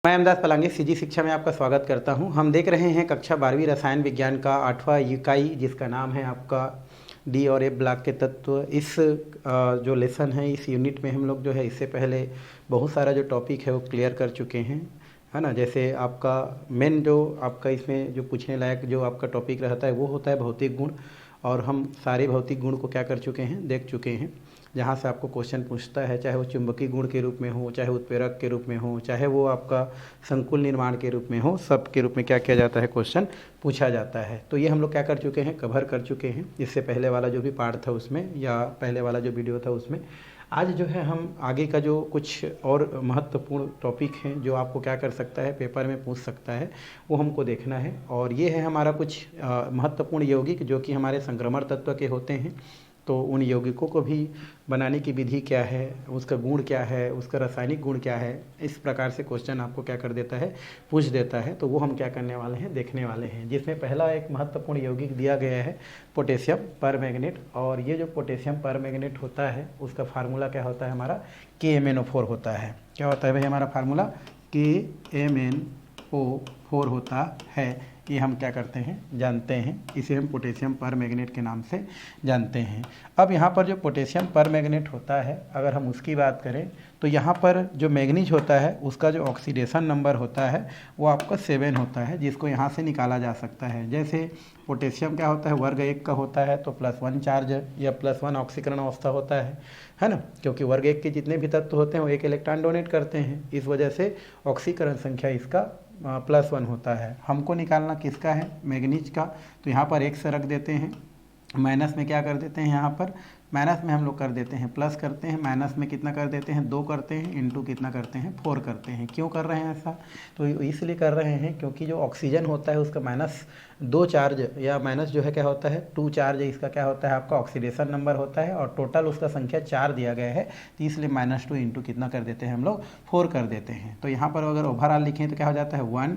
मैं अमदास पलांगी सीजी शिक्षा में आपका स्वागत करता हूं। हम देख रहे हैं कक्षा 12वीं रसायन विज्ञान का 8वां इकाई, जिसका नाम है आपका डी और एफ ब्लॉक के तत्व। इस जो लेसन है, इस यूनिट में हम लोग जो है इससे पहले बहुत सारा जो टॉपिक है वो क्लियर कर चुके हैं, है ना। जैसे आपका मेन जो आपका इसमें जो पूछने लायक जो आपका टॉपिक रहता है वो होता है भौतिक गुण, और हम सारे भौतिक गुण को क्या कर चुके हैं, देख चुके हैं। जहाँ से आपको क्वेश्चन पूछता है, चाहे वो चुंबकीय गुण के रूप में हो, चाहे उत्प्रेरक के रूप में हो, चाहे वो आपका संकुल निर्माण के रूप में हो, सब के रूप में क्या किया जाता है, क्वेश्चन पूछा जाता है। तो ये हम लोग क्या कर चुके हैं, कवर कर चुके हैं। इससे पहले वाला जो भी पार्ट था उसमें, या पहले वाला जो वीडियो था उसमें। आज जो है हम आगे का जो कुछ और महत्वपूर्ण टॉपिक हैं जो आपको क्या कर सकता है, पेपर में पूछ सकता है, वो हमको देखना है। और ये है हमारा कुछ महत्वपूर्ण यौगिक जो कि हमारे संक्रमण तत्व के होते हैं। तो उन यौगिकों को भी बनाने की विधि क्या है, उसका गुण क्या है, उसका रासायनिक गुण क्या है, इस प्रकार से क्वेश्चन आपको क्या कर देता है, पूछ देता है। तो वो हम क्या करने वाले हैं, देखने वाले हैं। जिसमें पहला एक महत्वपूर्ण यौगिक दिया गया है पोटेशियम परमैंगनेट। और ये जो पोटेशियम परमैंगनेट होता है उसका फार्मूला क्या होता है, हमारा KMnO4 होता है। क्या होता है भाई हमारा फार्मूला, KMnO4 होता है। ये हम क्या करते हैं, जानते हैं। इसे हम पोटेशियम परमैंगनेट के नाम से जानते हैं। अब यहाँ पर जो पोटेशियम परमैंगनेट होता है, अगर हम उसकी बात करें तो यहाँ पर जो मैग्नीज होता है उसका जो ऑक्सीडेशन नंबर होता है वो आपका 7 होता है, जिसको यहाँ से निकाला जा सकता है। जैसे पोटेशियम क्या होता है, वर्ग 1 का होता है, तो +1 चार्ज या +1 ऑक्सीकरण अवस्था होता है ना। क्योंकि वर्ग 1 के जितने भी तत्व होते हैं वो 1 इलेक्ट्रॉन डोनेट करते हैं, इस वजह से ऑक्सीकरण संख्या इसका +1 होता है। हमको निकालना किसका है, मैग्नीज का। तो यहाँ पर 1 से रख देते हैं, माइनस में क्या कर देते हैं, यहाँ पर माइनस में हम लोग कर देते हैं प्लस करते हैं, माइनस में कितना कर देते हैं, 2 करते हैं, इंटू कितना करते हैं, 4 करते हैं। क्यों कर रहे हैं ऐसा, तो इसलिए कर रहे हैं क्योंकि जो ऑक्सीजन होता है उसका -2 चार्ज, या माइनस जो है क्या होता है 2 चार्ज, इसका क्या होता है आपका ऑक्सीडेशन नंबर होता है, और टोटल उसका संख्या 4 दिया गया है। तो इसलिए -2 इंटू कितना कर देते हैं हम लोग, 4 कर देते हैं। तो यहाँ पर अगर ओवरऑल लिखें तो क्या हो जाता है 1,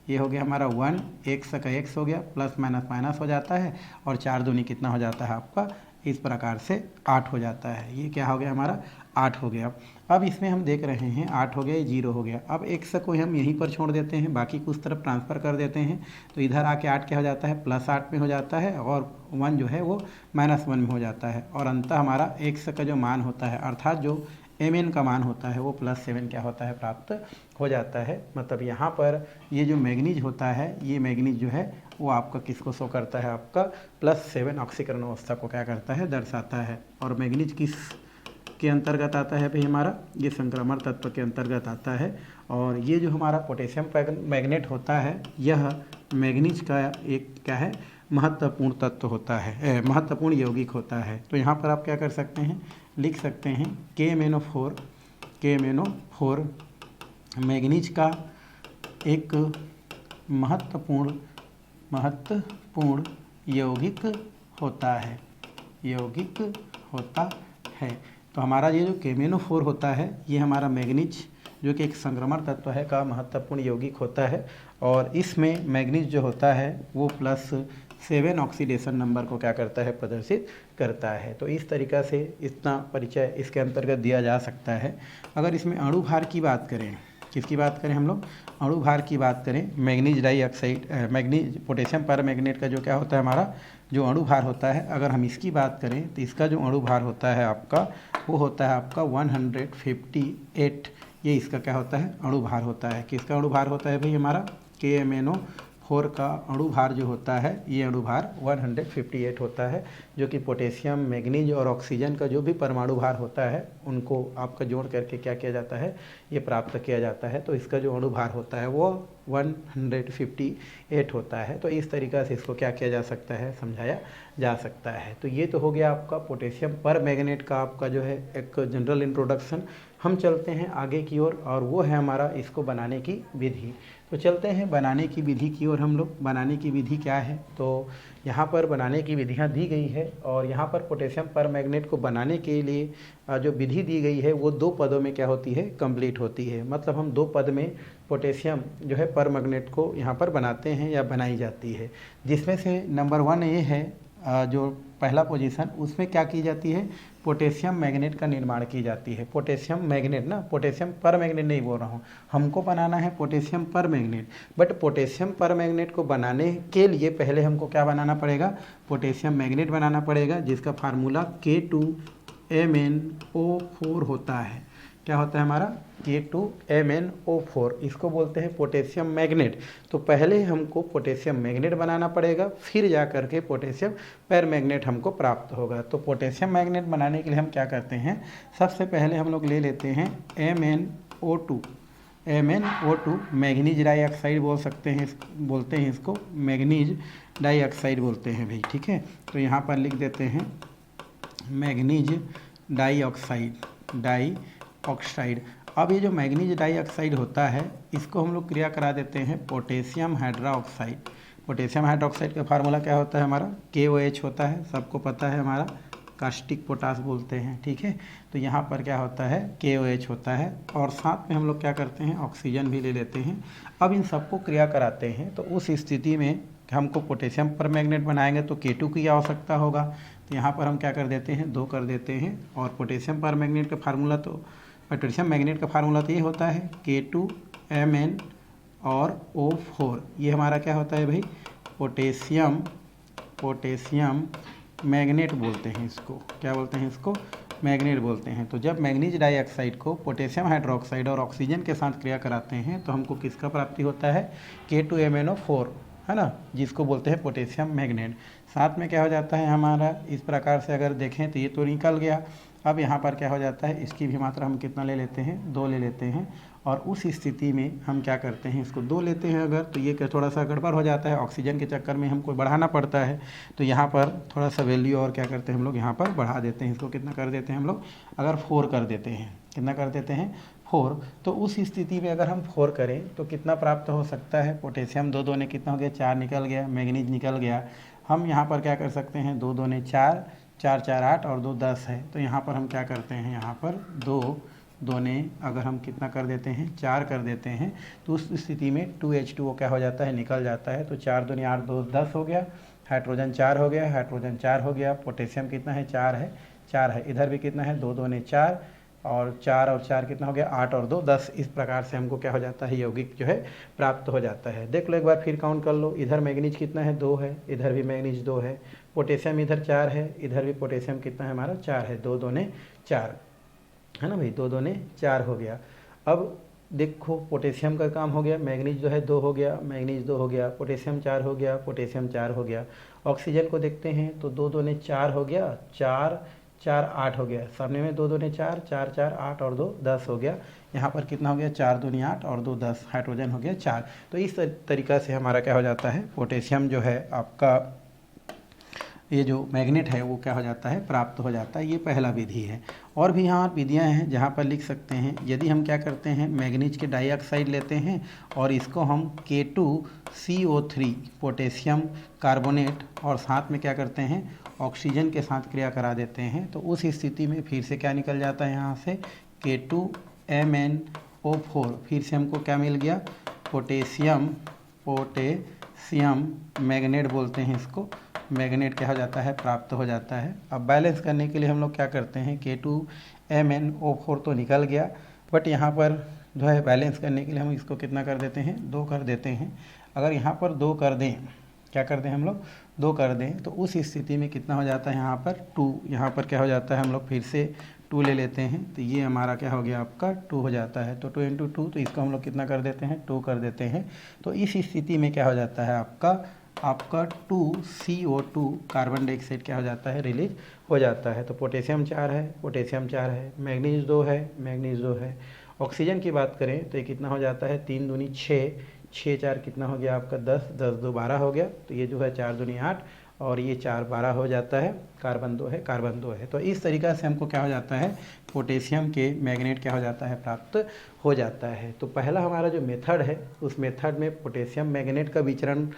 ये हो गया हमारा 1, x का x हो गया, प्लस माइनस माइनस हो जाता है, और 4 दूनी कितना हो जाता है आपका, इस प्रकार से 8 हो जाता है। ये क्या हो गया हमारा, 8 हो गया। अब इसमें हम देख रहे हैं 8 हो गया, 0 हो गया। अब x को हम यहीं पर छोड़ देते हैं, बाकी कुछ तरफ ट्रांसफ़र कर देते हैं। तो इधर आके 8 क्या हो जाता है, +8 में हो जाता है, और 1 जो है वो -1 में हो जाता है। और अंततः हमारा x का जो मान होता है, अर्थात जो Mn का मान होता है वो +7 क्या होता है, प्राप्त हो जाता है। मतलब यहाँ पर ये जो मैग्नीज होता है, ये मैग्नीज जो है वो आपका किसको शो करता है, आपका +7 ऑक्सीकरण अवस्था को क्या करता है, दर्शाता है। और मैग्नीज किस के अंतर्गत आता है भाई हमारा, ये संक्रमण तत्व के अंतर्गत आता है। और ये जो हमारा पोटेशियम मैग्नेट होता है, यह मैग्नीज का एक क्या है, महत्वपूर्ण तत्व होता है, महत्वपूर्ण यौगिक होता है। तो यहाँ पर आप क्या कर सकते हैं, लिख सकते हैं KMnO4 मैग्नीज का एक महत्वपूर्ण यौगिक होता है, यौगिक होता है। तो हमारा ये जो KMnO4 होता है, ये हमारा मैग्नीज जो कि एक संक्रमण तत्व है का महत्वपूर्ण यौगिक होता है। और इसमें मैग्नीज जो होता है वो +7 ऑक्सीडेशन नंबर को क्या करता है, प्रदर्शित करता है। तो इस तरीक़ा से इतना परिचय इसके अंतर्गत दिया जा सकता है। अगर इसमें अणु भार की बात करें, किसकी बात करें हम लोग, अणु भार की बात करें, manganese dioxide manganese potassium permanganate का जो क्या होता है हमारा जो अणु भार होता है, अगर हम इसकी बात करें तो इसका जो अणु भार होता है आपका, वो होता है आपका 158। ये इसका क्या होता है, अणु भार होता है। किसका अणु भार होता है भाई हमारा, KMnO4 का अणु भार जो होता है, ये अणु भार 158 होता है, जो कि पोटेशियम, मैग्नीज और ऑक्सीजन का जो भी परमाणु भार होता है उनको आपका जोड़ करके क्या किया जाता है, ये प्राप्त किया जाता है। तो इसका जो अणु भार होता है वो 158 होता है। तो इस तरीक़ा से इसको क्या किया जा सकता है, समझाया जा सकता है। तो ये तो हो गया आपका पोटेशियम परमैंगनेट का आपका जो है एक जनरल इंट्रोडक्शन। हम चलते हैं आगे की ओर, और वो है हमारा इसको बनाने की विधि। तो चलते हैं बनाने की विधि की ओर हम लोग। बनाने की विधि क्या है, तो यहाँ पर बनाने की विधियाँ दी गई है। और यहाँ पर पोटेशियम परमैंगनेट को बनाने के लिए जो विधि दी गई है वो 2 पदों में क्या होती है, कंप्लीट होती है। मतलब हम 2 पद में पोटेशियम जो है परमैंगनेट को यहाँ पर बनाते हैं या बनाई जाती है। जिसमें से नंबर 1 ये है जो पहला पोजीशन, उसमें क्या की जाती है, पोटेशियम मैग्नेट का निर्माण की जाती है। पोटेशियम मैग्नेट ना, पोटेशियम पर मैग्नेट नहीं बोल रहा हूँ, हमको बनाना है पोटेशियम पर मैग्नेट। बट पोटेशियम पर मैग्नेट को बनाने के लिए पहले हमको क्या बनाना पड़ेगा, पोटेशियम मैग्नेट बनाना पड़ेगा, जिसका फार्मूला K2MnO4 होता है। क्या होता है हमारा, K2MnO4, इसको बोलते हैं पोटेशियम मैग्नेट। तो पहले हमको पोटेशियम मैग्नेट बनाना पड़ेगा, फिर जा करके पोटेशियम परमैग्नेट हमको प्राप्त होगा। तो पोटेशियम मैग्नेट बनाने के लिए हम क्या करते हैं, सबसे पहले हम लोग ले लेते हैं MnO2। MnO2 मैग्नीज डाइऑक्साइड बोल सकते हैं, बोलते हैं इसको मैग्नीज डाइऑक्साइड बोलते हैं भाई, ठीक है। तो यहाँ पर लिख देते हैं मैग्नीज डाइऑक्साइड। अब ये जो मैग्नीज डाइऑक्साइड होता है, इसको हम लोग क्रिया करा देते हैं पोटेशियम हाइड्रोक्साइड। पोटेशियम हाइड्रोक्साइड का फार्मूला क्या होता है हमारा, KOH होता है, सबको पता है हमारा, कास्टिक पोटास बोलते हैं, ठीक है। तो यहाँ पर क्या होता है, KOH होता है, और साथ में हम लोग क्या करते हैं, ऑक्सीजन भी ले लेते हैं। अब इन सबको क्रिया कराते हैं, तो उस स्थिति में हमको पोटेशियम पर मैग्नेट बनाएंगे तो K2 की आवश्यकता होगा। तो यहाँ पर हम क्या कर देते हैं, 2 कर देते हैं, और पोटेशियम पर मैग्नेट का फार्मूला तो, पोटेशियम मैग्नेट का फार्मूला तो ये होता है K2Mn और O4। ये हमारा क्या होता है भाई, पोटेशियम मैग्नेट बोलते हैं इसको। क्या बोलते हैं इसको, मैग्नेट बोलते हैं। तो जब मैग्नीज डाइऑक्साइड को पोटेशियम हाइड्रोक्साइड और ऑक्सीजन के साथ क्रिया कराते हैं तो हमको किसका प्राप्ति होता है, K2MnO4, है ना, जिसको बोलते हैं पोटेशियम मैग्नेट। साथ में क्या हो जाता है हमारा, इस प्रकार से अगर देखें तो ये तो निकल गया। अब यहाँ पर क्या हो जाता है, इसकी भी मात्रा हम कितना ले लेते हैं, 2 ले लेते हैं, और उस स्थिति में हम क्या करते हैं, इसको 2 लेते हैं अगर, तो ये थोड़ा सा गड़बड़ हो जाता है, ऑक्सीजन के चक्कर में हमको बढ़ाना पड़ता है। तो यहाँ पर थोड़ा सा वैल्यू और क्या करते हैं हम लोग, यहाँ पर बढ़ा देते हैं, इसको कितना कर देते हैं हम लोग, अगर 4 कर देते हैं, कितना कर देते हैं, 4। तो उस स्थिति में अगर हम 4 करें तो कितना प्राप्त हो सकता है, पोटेशियम 2 2 ने कितना हो गया, 4 निकल गया, मैग्नीज निकल गया। हम यहाँ पर क्या कर सकते हैं, 2 2 ने 4, 4 4 8 और 2 10 है। तो यहाँ पर हम क्या करते हैं, यहाँ पर 2 2 ने अगर हम कितना कर देते हैं, 4 कर देते हैं, तो उस स्थिति में 2H2O क्या हो जाता है, निकल जाता है। तो 4 2 8 2 10 हो गया, हाइड्रोजन 4 हो गया, हाइड्रोजन 4 हो गया, पोटेशियम कितना है, 4 है, इधर भी कितना है, 2 2 ने 4, और 4 कितना हो गया, 8 और 2 10। इस प्रकार से हमको क्या हो जाता है, यौगिक जो है प्राप्त हो जाता है। देख लो एक बार फिर काउंट कर लो, इधर मैग्नीज कितना है, 2 है, इधर भी मैग्नीज 2 है, पोटेशियम इधर 4 है, इधर भी पोटेशियम कितना है हमारा, 4 है, 2 2 ने 4, है ना भाई, 2 2 ने 4 हो गया। अब देखो पोटेशियम का काम हो गया, मैग्नीज जो है 2 हो गया, मैग्नीज 2 हो गया, पोटेशियम 4 हो गया, पोटेशियम 4 हो गया। ऑक्सीजन को देखते हैं तो 2 2 ने 4 हो गया, 4 4 8 हो गया, सामने में 2 2 ने 4, 4 4 8 और 2 10 हो गया। यहाँ पर कितना हो गया, 4 2 8 और 2 10, हाइड्रोजन हो गया 4। तो इस तरीका से हमारा क्या हो जाता है, पोटेशियम जो है आपका, ये जो मैग्नेट है वो क्या हो जाता है, प्राप्त हो जाता है। ये पहला विधि है। और भी यहाँ विधियाँ हैं जहाँ पर लिख सकते हैं, यदि हम क्या करते हैं, मैग्नीज के डाइऑक्साइड लेते हैं और इसको हम K2CO3 पोटेशियम कार्बोनेट और साथ में क्या करते हैं, ऑक्सीजन के साथ क्रिया करा देते हैं, तो उस स्थिति में फिर से क्या निकल जाता है, यहाँ से K2MnO4, फिर से हमको क्या मिल गया, पोटेशियम मैग्नेट बोलते हैं इसको, मैग्नेट क्या हो जाता है, प्राप्त हो जाता है। अब बैलेंस करने के लिए हम लोग क्या करते हैं, K2MnO4 तो निकल गया, बट यहाँ पर जो है बैलेंस करने के लिए हम इसको कितना कर देते हैं, 2 कर देते हैं। अगर यहाँ पर 2 कर दें, क्या कर दें हम लोग, 2 कर दें, तो उस स्थिति में कितना हो जाता है, यहाँ पर 2, यहाँ पर क्या हो जाता है, हम लोग फिर से 2 ले लेते हैं, तो ये हमारा क्या हो गया, आपका 2 हो जाता है। तो 2 × 2, तो इसको हम लोग कितना कर देते हैं, 2 कर देते हैं। तो इस स्थिति में क्या हो जाता है, आपका 2CO2 कार्बन डाइऑक्साइड क्या हो जाता है, रिलीज हो जाता है। तो पोटेशियम 4 है, मैग्नीज 2 है, ऑक्सीजन की बात करें तो ये कितना हो जाता है, 3 दूनी 6, 6 4 कितना हो गया आपका 10, 10 2 12 हो गया। तो ये जो है 4 दूनी 8 और ये 4 12 हो जाता है, कार्बन 2 है। तो इस तरीक़ा से हमको क्या हो जाता है, पोटेशियम के मैग्नेट क्या हो जाता है, प्राप्त हो जाता है। तो पहला हमारा जो मेथड है, उस मेथड में पोटेशियम मैग्नेट का विचरण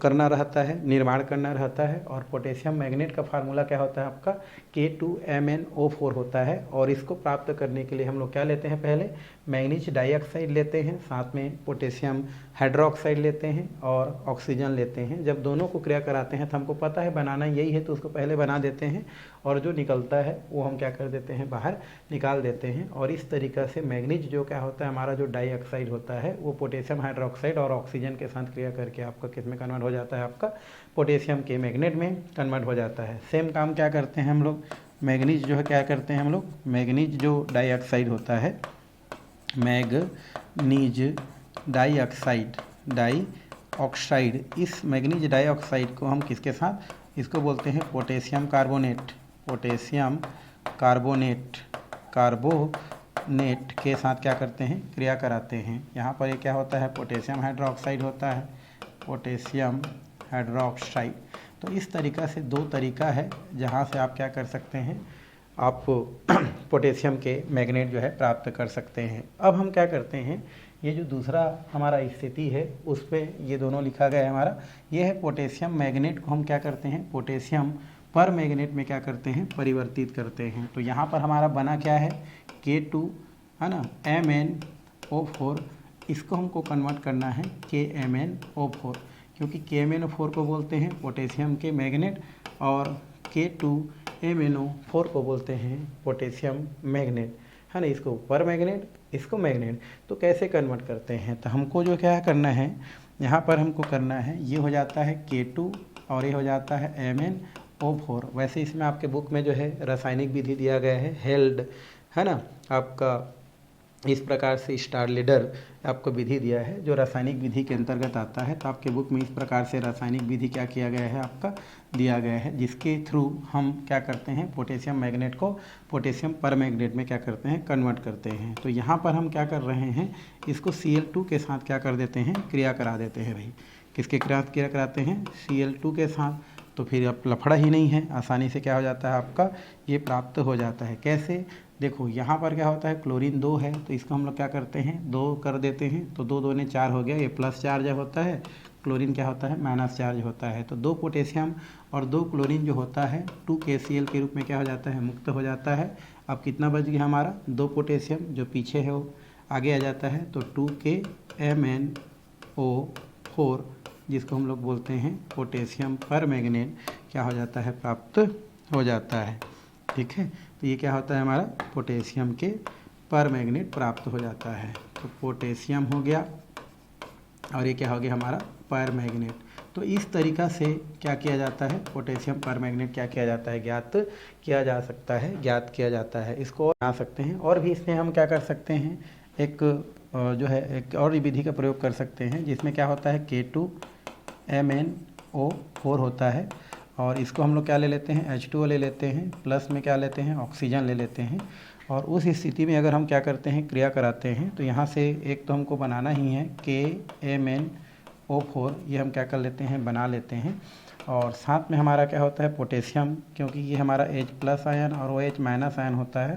करना रहता है, निर्माण करना रहता है, और पोटेशियम मैग्नेट का फार्मूला क्या होता है आपका, K2MnO4 होता है। और इसको प्राप्त करने के लिए हम लोग क्या लेते हैं, पहले मैग्नीज डाइऑक्साइड लेते हैं, साथ में पोटेशियम हाइड्रोक्साइड लेते हैं और ऑक्सीजन लेते हैं। जब दोनों को क्रिया कराते हैं तो हमको हमको पता है बनाना यही है तो उसको पहले बना देते हैं और जो निकलता है वो हम क्या कर देते हैं, बाहर निकाल देते हैं। और इस तरीक़ा से मैग्नीज जो क्या होता है हमारा जो डाइऑक्साइड होता है वो पोटेशियम हाइड्रोक्साइड और ऑक्सीजन के साथ क्रिया करके आपका किस में कन्वर्ट हो जाता है, आपका पोटेशियम के मैग्नेट में कन्वर्ट हो जाता है। सेम काम क्या करते हैं हम लोग, मैग्नीज जो है क्या करते हैं हम लोग, मैग्नीज जो डाइऑक्साइड होता है, मैग्नीज डाइऑक्साइड, इस मैग्नीज डाइऑक्साइड को हम किसके साथ, इसको बोलते हैं पोटेशियम कार्बोनेट, पोटेशियम कार्बोनेट के साथ क्या करते हैं, क्रिया कराते हैं। यहाँ पर ये क्या होता है, पोटेशियम हाइड्रोक्साइड होता है, पोटेशियम हाइड्रोक्साइड। तो इस तरीक़ा से दो तरीका है जहाँ से आप क्या कर सकते हैं, आप पोटेशियम के मैग्नेट जो है प्राप्त कर सकते हैं। अब हम क्या करते हैं, ये जो दूसरा हमारा स्थिति है उस पर ये दोनों लिखा गया है हमारा, ये है पोटेशियम मैग्नेट को हम क्या करते हैं, पोटेशियम पर मैग्नेट में क्या करते हैं, परिवर्तित करते हैं। तो यहाँ पर हमारा बना क्या है, K2 है ना, MnO4, इसको हमको कन्वर्ट करना है KMnO4, क्योंकि KMnO4 को बोलते हैं पोटेशियम के मैग्नेट और K2MnO4 को बोलते हैं पोटेशियम मैग्नेट, है ना। इसको पर मैग्नेट, इसको मैग्नेट। तो कैसे कन्वर्ट करते हैं, तो हमको जो क्या करना है, यहाँ पर हमको करना है, ये हो जाता है K2 और ये हो जाता है MnO4। वैसे इसमें आपके बुक में जो है रासायनिक विधि दिया गया है, हेल्ड, है ना, आपका इस प्रकार से स्टार लीडर आपको विधि दिया है जो रासायनिक विधि के अंतर्गत आता है। तो आपके बुक में इस प्रकार से रासायनिक विधि क्या किया गया है, आपका दिया गया है, जिसके थ्रू हम क्या करते हैं, पोटेशियम मैग्नेट को पोटेशियम पर मैग्नेट में क्या करते हैं, कन्वर्ट करते हैं। तो यहाँ पर हम क्या कर रहे हैं, इसको Cl2 के साथ क्या कर देते हैं, क्रिया करा देते हैं भाई। किसके साथ क्रिया कराते हैं, Cl2 के साथ। तो फिर अब लफड़ा ही नहीं है, आसानी से क्या हो जाता है, आपका ये प्राप्त हो जाता है। कैसे, देखो यहाँ पर क्या होता है, क्लोरीन 2 है तो इसको हम लोग क्या करते हैं, 2 कर देते हैं, तो 2 2 ने 4 हो गया, ये प्लस चार्ज होता है, क्लोरीन क्या होता है, माइनस चार्ज होता है। तो 2 पोटेशियम और 2 क्लोरीन जो होता है 2 KCl के रूप में क्या हो जाता है, मुक्त हो जाता है। अब कितना बच गया हमारा, 2 पोटेशियम जो पीछे है वो आगे आ जाता है, तो 2KMnO4 जिसको हम लोग बोलते हैं पोटेशियम पर मैग्नेट क्या हो जाता है, प्राप्त हो जाता है। ठीक है, तो ये क्या होता है हमारा, पोटेशियम के पर मैग्नेट प्राप्त हो जाता है। तो पोटेशियम हो गया और ये क्या हो गया हमारा, पर मैग्नेट। तो इस तरीक़ा से क्या किया जाता है, पोटेशियम पर मैग्नेट क्या किया जाता है, ज्ञात किया जा सकता है, ज्ञात किया जाता है। इसको बना सकते हैं और भी इसमें हम क्या कर सकते हैं, एक जो है एक और विधि का प्रयोग कर सकते हैं, जिसमें क्या होता है K2MnO4 होता है और इसको हम लोग क्या ले लेते हैं, H2O ले लेते हैं, प्लस में क्या लेते हैं, ऑक्सीजन ले लेते हैं। और उस स्थिति में अगर हम क्या करते हैं, क्रिया कराते हैं, तो यहाँ से एक तो हमको बनाना ही है KMnO4, ये हम क्या कर लेते हैं, बना लेते हैं। और साथ में हमारा क्या होता है, पोटेशियम, क्योंकि ये हमारा H+ आयन और OH- आयन होता है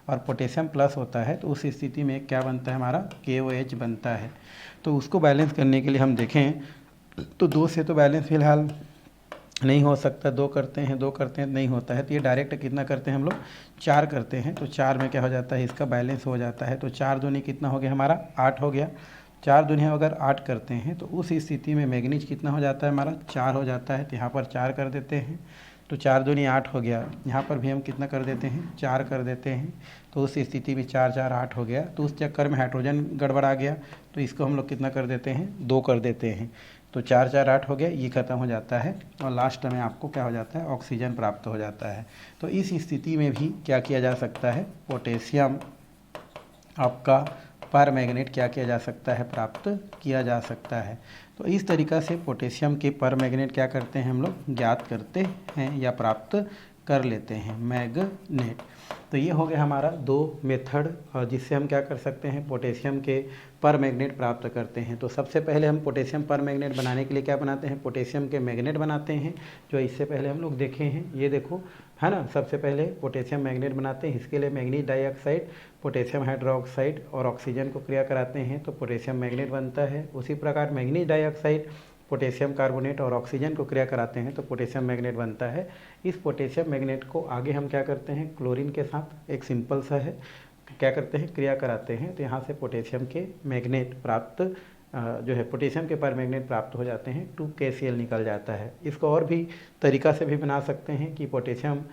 और पोटेशियम प्लस होता है, तो उस स्थिति में क्या बनता है हमारा, KOH बनता है। तो उसको बैलेंस करने के लिए हम देखें तो 2 से तो बैलेंस फिलहाल नहीं हो सकता, 2 करते हैं नहीं होता है, तो ये डायरेक्ट कितना करते हैं हम लोग, 4 करते हैं। तो 4 में क्या हो जाता है, इसका बैलेंस हो जाता है। तो 4 दूनी कितना हो गया हमारा, 8 हो गया। 4 दूनी अगर 8 करते हैं तो उस स्थिति में मैग्नीज कितना हो जाता है हमारा, 4 हो जाता है। तो यहाँ पर 4 कर देते हैं, तो 4 दूनी 8 हो गया। यहाँ पर भी हम कितना कर देते हैं, 4 कर देते हैं। तो उस स्थिति में 4 4 8 हो गया। तो उस चक्कर में हाइड्रोजन गड़बड़ा गया, तो इसको हम लोग कितना कर देते हैं, 2 कर देते हैं। तो 4 4 8 हो गया, ये खत्म हो जाता है और लास्ट में आपको क्या हो जाता है, ऑक्सीजन प्राप्त हो जाता है। तो इस स्थिति में भी क्या किया जा सकता है, पोटेशियम आपका पर मैग्नेट क्या किया जा सकता है, प्राप्त किया जा सकता है। तो इस तरीक़ा से पोटेशियम के पर मैग्नेट क्या करते हैं हम लोग, ज्ञात करते हैं या प्राप्त कर लेते हैं, मैग्नेट। तो ये हो गया हमारा 2 मेथड जिससे हम क्या कर सकते हैं, पोटेशियम के पर मैग्नेट प्राप्त करते हैं। तो सबसे पहले हम पोटेशियम पर मैग्नेट बनाने के लिए क्या बनाते हैं, पोटेशियम के मैग्नेट बनाते हैं, जो इससे पहले हम लोग देखे हैं, ये देखो, है ना। सबसे पहले पोटेशियम मैग्नेट बनाते हैं, इसके लिए मैग्नीज डाइऑक्साइड, पोटेशियम हाइड्रोक्साइड और ऑक्सीजन को क्रिया कराते हैं तो पोटेशियम मैग्नेट बनता है। उसी प्रकार मैग्नीज डाइऑक्साइड, पोटेशियम कार्बोनेट और ऑक्सीजन को क्रिया कराते हैं तो पोटेशियम मैग्नेट बनता है। इस पोटेशियम मैग्नेट को आगे हम क्या करते हैं, क्लोरीन के साथ एक सिंपल सा है, क्या करते हैं, क्रिया कराते हैं। तो यहाँ से पोटेशियम के मैग्नेट प्राप्त जो है पोटेशियम के पर मैग्नेट प्राप्त हो जाते हैं, 2KCl निकल जाता है। इसको और भी तरीका से भी बना सकते हैं कि पोटेशियम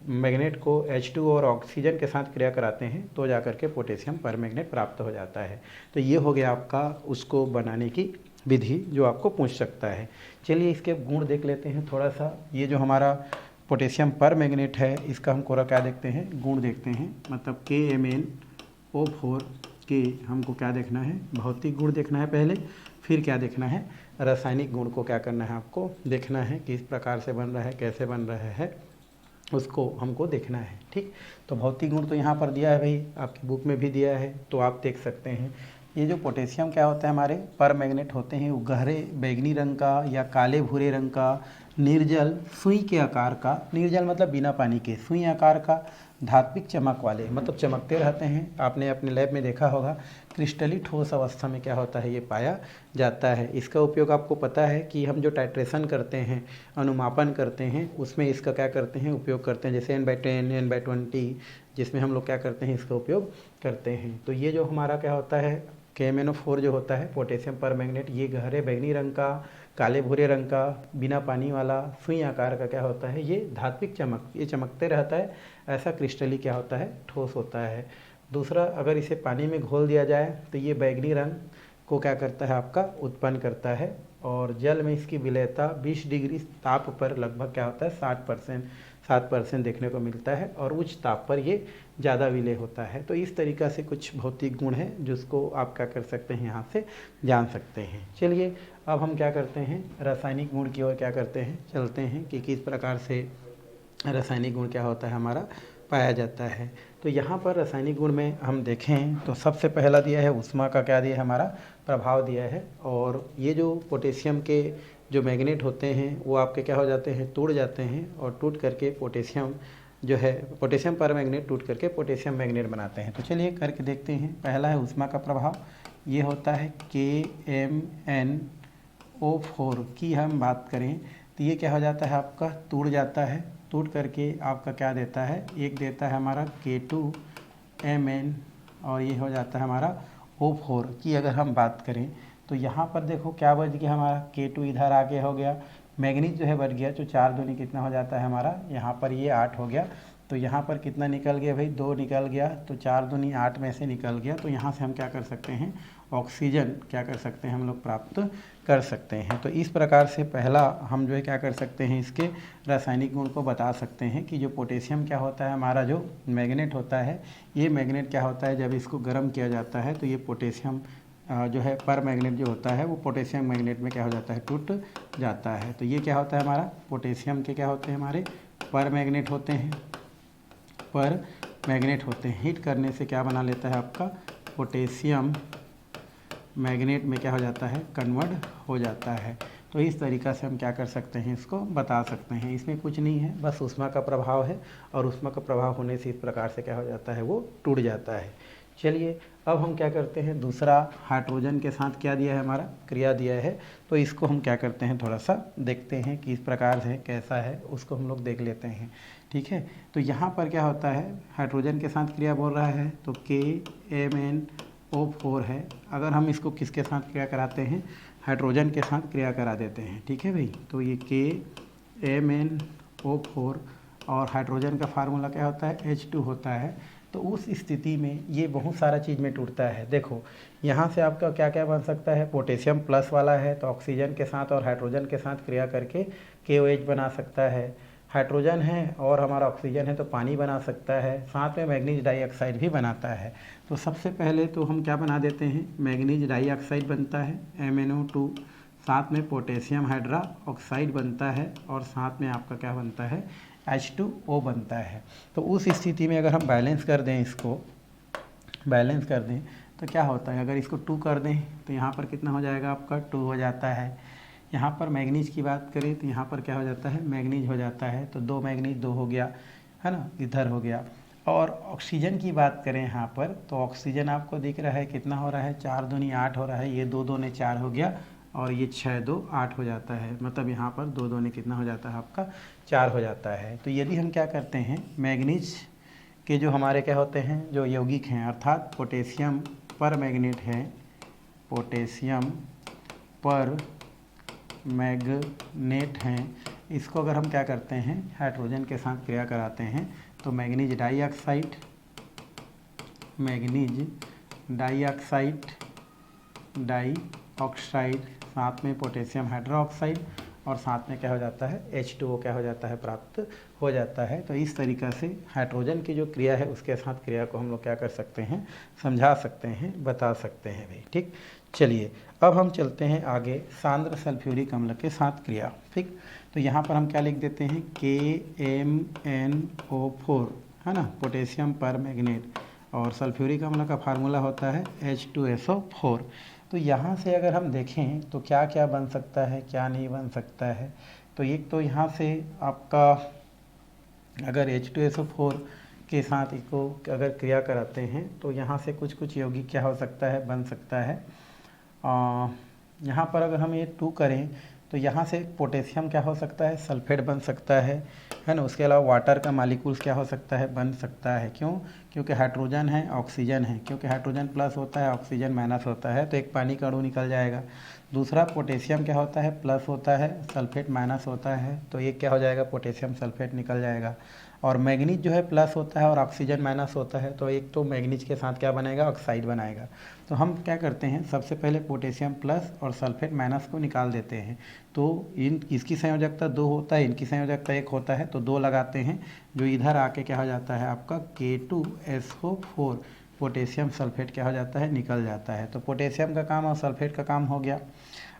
मैग्नेट को H2 और ऑक्सीजन के साथ क्रिया कराते हैं तो जाकर के पोटेशियम पर मैग्नेट प्राप्त हो जाता है। तो ये हो गया आपका उसको बनाने की विधि जो आपको पूछ सकता है। चलिए इसके गुण देख लेते हैं थोड़ा सा। ये जो हमारा पोटेशियम पर मैग्नेट है इसका हम कोरा क्या देखते हैं, गुण देखते हैं, मतलब KMnO4 के हमको क्या देखना है, भौतिक गुण देखना है पहले, फिर क्या देखना है, रासायनिक गुण को क्या करना है आपको देखना है, किस प्रकार से बन रहा है, कैसे बन रहा है, उसको हमको देखना है। ठीक, तो भौतिक गुण तो यहाँ पर दिया है भाई, आपकी बुक में भी दिया है तो आप देख सकते हैं। ये जो पोटेशियम क्या होता है, हमारे पर मैग्नेट होते हैं वो गहरे बैंगनी रंग का या काले भूरे रंग का, निर्जल सुई के आकार का, निर्जल मतलब बिना पानी के, सुई आकार का, धात्विक चमक वाले, मतलब चमकते रहते हैं। आपने अपने लैब में देखा होगा क्रिस्टली ठोस अवस्था में क्या होता है, ये पाया जाता है। इसका उपयोग आपको पता है कि हम जो टाइट्रेशन करते हैं, अनुमापन करते हैं, उसमें इसका क्या करते हैं, उपयोग करते हैं, जैसे N/10 N/20 जिसमें हम लोग क्या करते हैं, इसका उपयोग करते हैं। तो ये जो हमारा क्या होता है, KMnO4 जो होता है पोटेशियम पर मैग्नेट, ये गहरे बैंगनी रंग का, काले भूरे रंग का, बिना पानी वाला, सुई आकार का क्या होता है, ये धात्विक चमक, ये चमकते रहता है, ऐसा क्रिस्टली क्या होता है, ठोस होता है। दूसरा, अगर इसे पानी में घोल दिया जाए तो ये बैंगनी रंग को क्या करता है, आपका उत्पन्न करता है, और जल में इसकी विलेयता 20 डिग्री ताप पर लगभग क्या होता है 7% देखने को मिलता है, और उच्च ताप पर ये ज़्यादा विलेय होता है। तो इस तरीक़ा से कुछ भौतिक गुण हैं जिसको आप क्या कर सकते हैं, यहाँ से जान सकते हैं। चलिए अब हम क्या करते हैं, रासायनिक गुण की ओर क्या करते हैं, चलते हैं कि किस प्रकार से रासायनिक गुण क्या होता है हमारा पाया जाता है। तो यहाँ पर रासायनिक गुण में हम देखें तो सबसे पहला दिया है ऊष्मा का क्या दिया है, हमारा प्रभाव दिया है। और ये जो पोटेशियम के जो मैग्नेट होते हैं वो आपके क्या हो जाते हैं, टूट जाते हैं, और टूट करके पोटेशियम जो है, पोटेशियम पर मैग्नेट टूट करके पोटेशियम मैग्नेट बनाते हैं। तो चलिए करके देखते हैं। पहला है ऊष्मा का प्रभाव, ये होता है KMnO4 की हम बात करें तो ये क्या हो जाता है, आपका टूट जाता है, टूट करके आपका क्या देता है, एक देता है हमारा K2Mn, और ये हो जाता है हमारा O4 की अगर हम बात करें तो यहाँ पर देखो क्या बच गया, हमारा K2 इधर आगे हो गया, मैग्नीज जो है बढ़ गया, तो 4 दूनी कितना हो जाता है हमारा, यहाँ पर ये 8 हो गया, तो यहाँ पर कितना निकल गया भाई, 2 निकल गया, तो 4 दूनी 8 में से निकल गया। तो यहाँ से हम क्या कर सकते हैं, ऑक्सीजन क्या कर सकते हैं, हम लोग प्राप्त कर सकते हैं। तो इस प्रकार से पहला हम जो है क्या कर सकते हैं, इसके रासायनिक गुण को बता सकते हैं कि जो पोटेशियम क्या होता है, हमारा जो मैग्नेट होता है, ये मैग्नेट क्या होता है, जब इसको गर्म किया जाता है तो ये पोटेशियम जो है पर मैग्नेट जो होता है वो पोटेशियम मैग्नेट में क्या हो जाता है, टूट जाता है। तो ये क्या होता है, हमारा पोटेशियम के क्या होते हैं, हमारे पर मैग्नेट होते हैं, पर मैग्नेट होते हैं। हीट करने से क्या बना लेता है, आपका पोटेशियम मैग्नेट में क्या हो जाता है, कन्वर्ट हो जाता है। तो इस तरीक़ा से हम क्या कर सकते हैं, इसको बता सकते हैं। इसमें कुछ नहीं है, बस ऊष्मा का प्रभाव है, और ऊष्मा का प्रभाव होने से इस प्रकार से क्या हो जाता है, वो टूट जाता है। चलिए अब हम क्या करते हैं, दूसरा हाइड्रोजन के साथ क्या दिया है, हमारा क्रिया दिया है, तो इसको हम क्या करते हैं, थोड़ा सा देखते हैं कि इस प्रकार से कैसा है, उसको हम लोग देख लेते हैं। ठीक है, तो यहाँ पर क्या होता है, हाइड्रोजन के साथ क्रिया बोल रहा है तो KMnO4 है। अगर हम इसको किसके साथ क्रिया कराते हैं, हाइड्रोजन के साथ क्रिया करा देते हैं। ठीक है भाई, तो ये KMnO4 और हाइड्रोजन का फार्मूला क्या होता है, H2 होता है। तो उस स्थिति में ये बहुत सारा चीज़ में टूटता है। देखो यहाँ से आपका क्या क्या बन सकता है, पोटेशियम प्लस वाला है तो ऑक्सीजन के साथ और हाइड्रोजन के साथ क्रिया करके KOH बना सकता है। हाइड्रोजन है और हमारा ऑक्सीजन है तो पानी बना सकता है, साथ में मैग्नीज डाइऑक्साइड भी बनाता है। तो सबसे पहले तो हम क्या बना देते हैं, मैग्नीज डाइऑक्साइड बनता है MnO2, साथ में पोटेशियम हाइड्रा ऑक्साइड बनता है, और साथ में आपका क्या बनता है, H2O बनता है। तो उस स्थिति में अगर हम बैलेंस कर दें, इसको बैलेंस कर दें तो क्या होता है, अगर इसको 2 कर दें तो यहाँ पर कितना हो जाएगा, आपका 2 हो जाता है। यहाँ पर मैग्नीज की बात करें तो यहाँ पर क्या हो जाता है, मैग्नीज हो जाता है, तो 2 मैग्नीज 2 हो गया, है ना, इधर हो गया। और ऑक्सीजन की बात करें यहाँ पर तो ऑक्सीजन आपको दिख रहा है कितना हो रहा है, 4 दूनी 8 हो रहा है, ये 2 दूनी 4 हो गया, और ये 6 2 8 हो जाता है, मतलब यहाँ पर 2 दूनी कितना हो जाता है, आपका 4 हो जाता है। तो यदि हम क्या करते हैं, मैग्नीज के जो हमारे क्या होते हैं, जो यौगिक हैं, अर्थात पोटेशियम पर मैग्नेट है, पोटेशियम पर मैग्नेट हैं, इसको अगर हम क्या करते हैं हाइड्रोजन के साथ क्रिया कराते हैं तो मैग्नीज डाइऑक्साइड साथ में पोटेशियम हाइड्रोक्साइड और साथ में क्या हो जाता है H2O क्या हो जाता है प्राप्त हो जाता है। तो इस तरीक़ा से हाइड्रोजन की जो क्रिया है उसके साथ क्रिया को हम लोग क्या कर सकते हैं, समझा सकते हैं, बता सकते हैं भाई। ठीक, चलिए अब हम चलते हैं आगे सांद्र सल्फ्यूरिक अम्ल के साथ क्रिया। ठीक, तो यहाँ पर हम क्या लिख देते हैं KMnO4 है ना, पोटेशियम पर मैग्नेट, और सल्फ्यूरिक अम्ल का फार्मूला होता है H2SO4। तो यहाँ से अगर हम देखें तो क्या क्या बन सकता है, क्या नहीं बन सकता है। तो एक तो यहाँ से आपका अगर H2SO4 के साथ इसको अगर क्रिया कराते हैं तो यहाँ से कुछ कुछ यौगिक क्या हो सकता है, बन सकता है। यहाँ पर अगर हम ये 2 करें तो यहाँ से पोटेशियम क्या हो सकता है, सल्फेट बन सकता है ना। उसके अलावा वाटर का मालिक्यूल्स क्या हो सकता है, बन सकता है। क्यों? क्योंकि हाइड्रोजन है, ऑक्सीजन है, क्योंकि हाइड्रोजन प्लस होता है, ऑक्सीजन माइनस होता है, तो एक पानी का अणु निकल जाएगा। दूसरा पोटेशियम क्या होता है, प्लस होता है, सल्फेट माइनस होता है, तो ये क्या हो जाएगा, पोटेशियम सल्फेट निकल जाएगा। और मैग्नीज जो है प्लस होता है और ऑक्सीजन माइनस होता है, तो एक तो मैग्नीज के साथ क्या बनाएगा, ऑक्साइड बनाएगा। तो हम क्या करते हैं, सबसे पहले पोटेशियम प्लस और सल्फेट माइनस को निकाल देते हैं। तो इसकी संयोजकता 2 होता है, इनकी संयोजकता 1 होता है, तो 2 लगाते हैं, जो इधर आके क्या हो जाता है आपका K2SO4 पोटेशियम सल्फेट क्या हो जाता है, निकल जाता है। तो पोटेशियम का काम और सल्फेट का काम हो गया।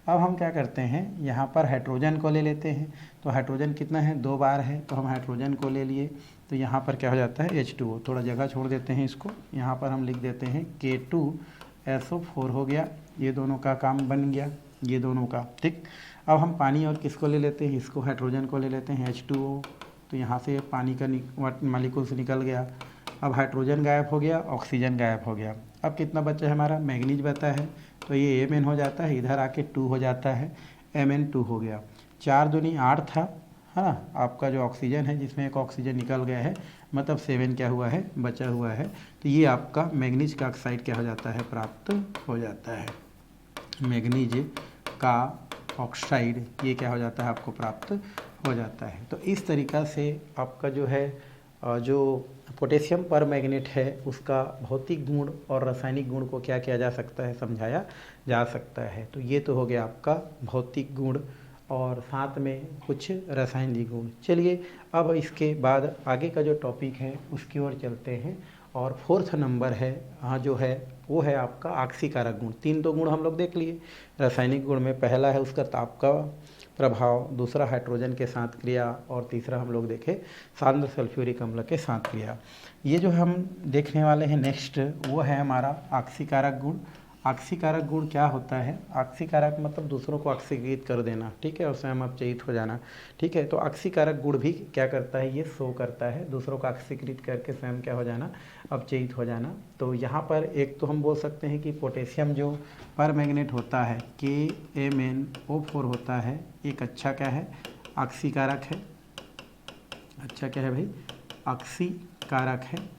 अब हम क्या करते हैं, यहाँ पर हाइड्रोजन को ले लेते हैं। तो हाइड्रोजन कितना है, 2 बार है, तो हम हाइड्रोजन को ले लिए, तो यहाँ पर क्या हो जाता है H2O। थोड़ा जगह छोड़ देते हैं इसको, यहाँ पर हम लिख देते हैं K2SO4 हो गया। ये दोनों का काम बन गया, ये दोनों का। ठीक, अब हम पानी और किसको ले लेते हैं, इसको हाइड्रोजन को ले लेते हैं H2O। तो यहाँ से पानी का मालिक्यूल्स निकल गया। अब हाइड्रोजन गायब हो गया, ऑक्सीजन गायब हो गया। अब कितना बचा है हमारा, मैग्नीज बचा है, तो ये Mn हो जाता है, इधर आके 2 हो जाता है, Mn2 हो गया। 4 दूनी 8 था, है ना। आपका जो ऑक्सीजन है जिसमें एक ऑक्सीजन निकल गया है, मतलब 7 क्या हुआ है, बचा हुआ है। तो ये आपका मैग्नीज का ऑक्साइड क्या हो जाता है, प्राप्त हो जाता है। मैग्नीज का ऑक्साइड ये क्या हो जाता है, आपको प्राप्त हो जाता है। तो इस तरीक़ा से आपका जो है जो पोटेशियम पर मैग्नेट है उसका भौतिक गुण और रासायनिक गुण को क्या किया जा सकता है, समझाया जा सकता है। तो ये तो हो गया आपका भौतिक गुण और साथ में कुछ रासायनिक गुण। चलिए अब इसके बाद आगे का जो टॉपिक है उसकी ओर चलते हैं। और 4th नंबर है जो है वो है आपका आक्सीकारक गुण। 3 तो गुण हम लोग देख लिए रासायनिक गुण में। पहला है उसका ताप का प्रभाव, दूसरा हाइड्रोजन के साथ क्रिया, और तीसरा हम लोग देखे सांद्र सल्फ्यूरिक अम्ल के साथ क्रिया। ये जो हम देखने वाले हैं नेक्स्ट, वो है हमारा आक्सीकारक गुण। आक्सीकारक गुण क्या होता है, आक्सीकारक मतलब दूसरों को आक्सीकृत कर देना, ठीक है, और स्वयं अपचयित हो जाना, ठीक है। तो आक्सीकारक गुण भी क्या करता है, ये शो करता है, दूसरों को आक्सीकृत करके स्वयं क्या हो जाना, अपचयित हो जाना। तो यहाँ पर एक तो हम बोल सकते हैं कि पोटेशियम जो पर मैग्नेट होता है KMnO4 होता है, एक अच्छा क्या है, आक्सीकारक है। अच्छा क्या है भाई, आक्सीकारक है।